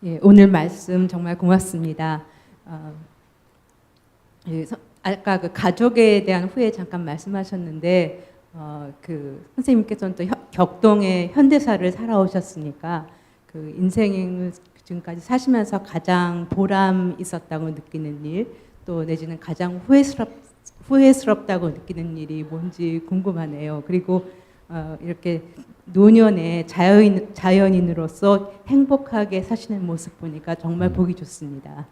예, 오늘 말씀 정말 고맙습니다. 아까 가족에 대한 후회 잠깐 말씀하셨는데 선생님께서는 또 격동의 현대사를 살아오셨으니까 인생을 지금까지 사시면서 가장 보람 있었다고 느끼는 일, 또 내지는 가장 후회스럽다고 느끼는 일이 뭔지 궁금하네요. 그리고 이렇게 노년에 자연인으로서 행복하게 사시는 모습 보니까 정말 보기 좋습니다.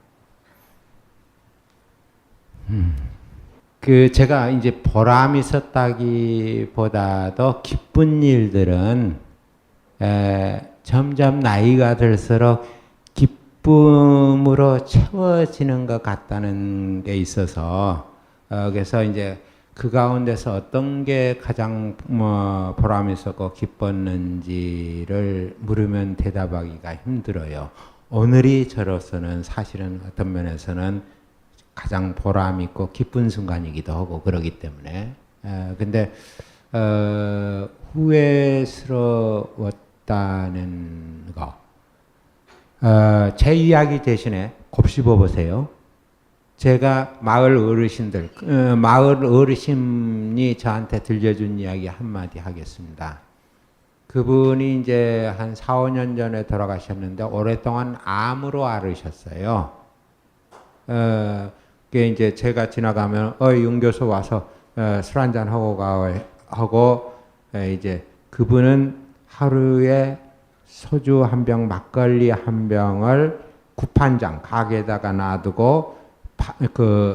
제가 이제 보람 있었다기보다도 기쁜 일들은 점점 나이가 들수록 기쁨으로 채워지는 것 같다는 게 있어서 그래서 이제 그 가운데서 어떤 게 가장 보람 있었고 기뻤는지를 물으면 대답하기가 힘들어요. 오늘이 저로서는 사실은 어떤 면에서는 가장 보람 있고 기쁜 순간이기도 하고 그러기 때문에 근데 후회스러웠다는 거 제 이야기 대신에 곱씹어 보세요. 제가 마을 어르신이 저한테 들려준 이야기 한마디 하겠습니다. 그분이 이제 한 4, 5년 전에 돌아가셨는데 오랫동안 암으로 앓으셨어요. 그게 이제 제가 지나가면 윤 교수 와서 술 한잔 하고 하고 이제 그분은 하루에 소주 한 병, 막걸리 한 병을 구판장 가게에다가 놔두고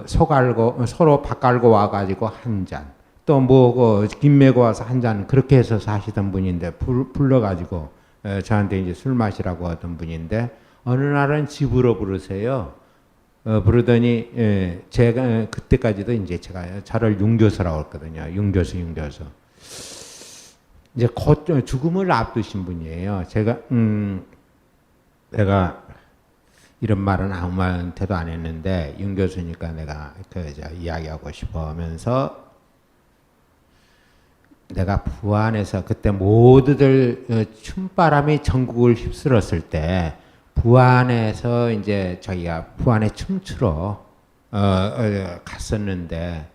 서로 밥 갈고 와가지고 한 잔, 또 김 메고 와서 한 잔, 그렇게 해서 사시던 분인데 불러가지고 저한테 이제 술 마시라고 하던 분인데 어느 날은 집으로 부르세요. 부르더니 제가 그때까지도 이제 제가 저를 윤 교수라고 했거든요. 윤 교수. 이제 곧 죽음을 앞두신 분이에요. 내가 이런 말은 아무한테도 안 했는데 윤 교수니까 내가 이야기하고 싶어 하면서 내가 부안에서 그때 모두들 춤바람이 전국을 휩쓸었을 때 부안에서 이제 저희가 부안에 춤추러 갔었는데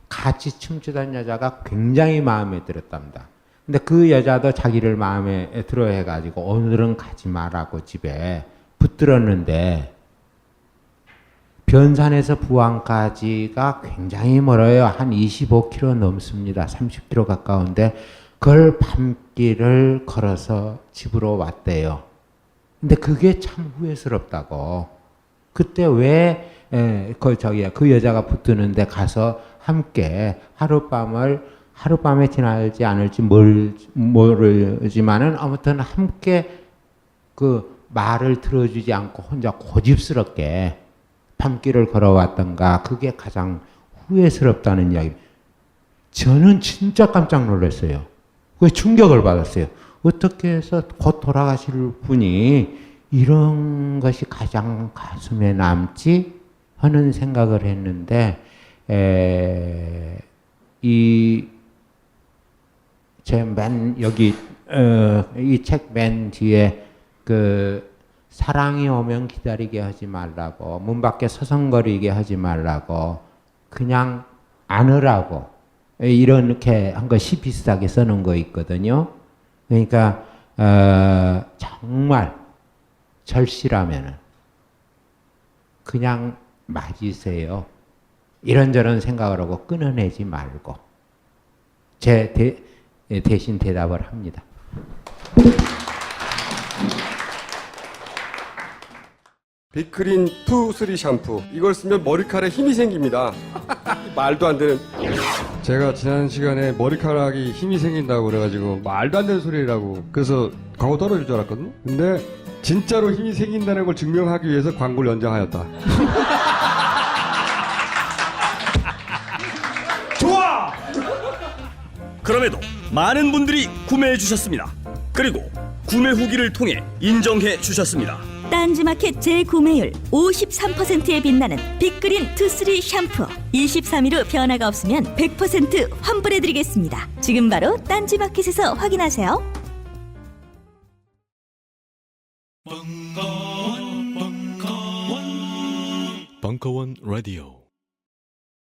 같이 춤추던 여자가 굉장히 마음에 들었답니다. 근데 그 여자도 자기를 마음에 들어 해가지고 오늘은 가지 마라고 집에 붙들었는데 변산에서 부안까지가 굉장히 멀어요. 한 25km 넘습니다. 30km 가까운데 그걸 밤길을 걸어서 집으로 왔대요. 근데 그게 참 후회스럽다고. 그때 왜 그 여자가 붙드는데 가서 함께 하룻밤에 지나지 않을지 모르지만은 아무튼 함께 그 말을 들어주지 않고 혼자 고집스럽게 밤길을 걸어왔던가, 그게 가장 후회스럽다는 이야기. 저는 진짜 깜짝 놀랐어요. 그 충격을 받았어요. 어떻게 해서 곧 돌아가실 분이 이런 것이 가장 가슴에 남지 하는 생각을 했는데, 제 맨 여기 이 책 맨 뒤에 그 사랑이 오면 기다리게 하지 말라고, 문 밖에 서성거리게 하지 말라고, 그냥 안으라고, 이렇게 한 것이 비슷하게 써놓은 거 있거든요. 그러니까 정말 절실하면은 그냥 맞으세요. 이런저런 생각을 하고 끊어내지 말고. 제 대신 대답을 합니다. 빅그린 2, 3 샴푸, 이걸 쓰면 머리카락에 힘이 생깁니다. 말도 안 되는. 제가 지난 시간에 머리카락이 힘이 생긴다고 그래가지고 말도 안 되는 소리라고, 그래서 광고 떨어질 줄 알았거든요. 근데 진짜로 힘이 생긴다는 걸 증명하기 위해서 광고를 연장하였다. 좋아! 그럼에도 많은 분들이 구매해 주셨습니다. 그리고 구매 후기를 통해 인정해 주셨습니다. 딴지마켓 재구매율 53%에 빛나는 빅그린 투쓰리 샴푸, 23일 후 변화가 없으면 100% 환불해드리겠습니다. 지금 바로 딴지마켓에서 확인하세요. 벙커원 라디오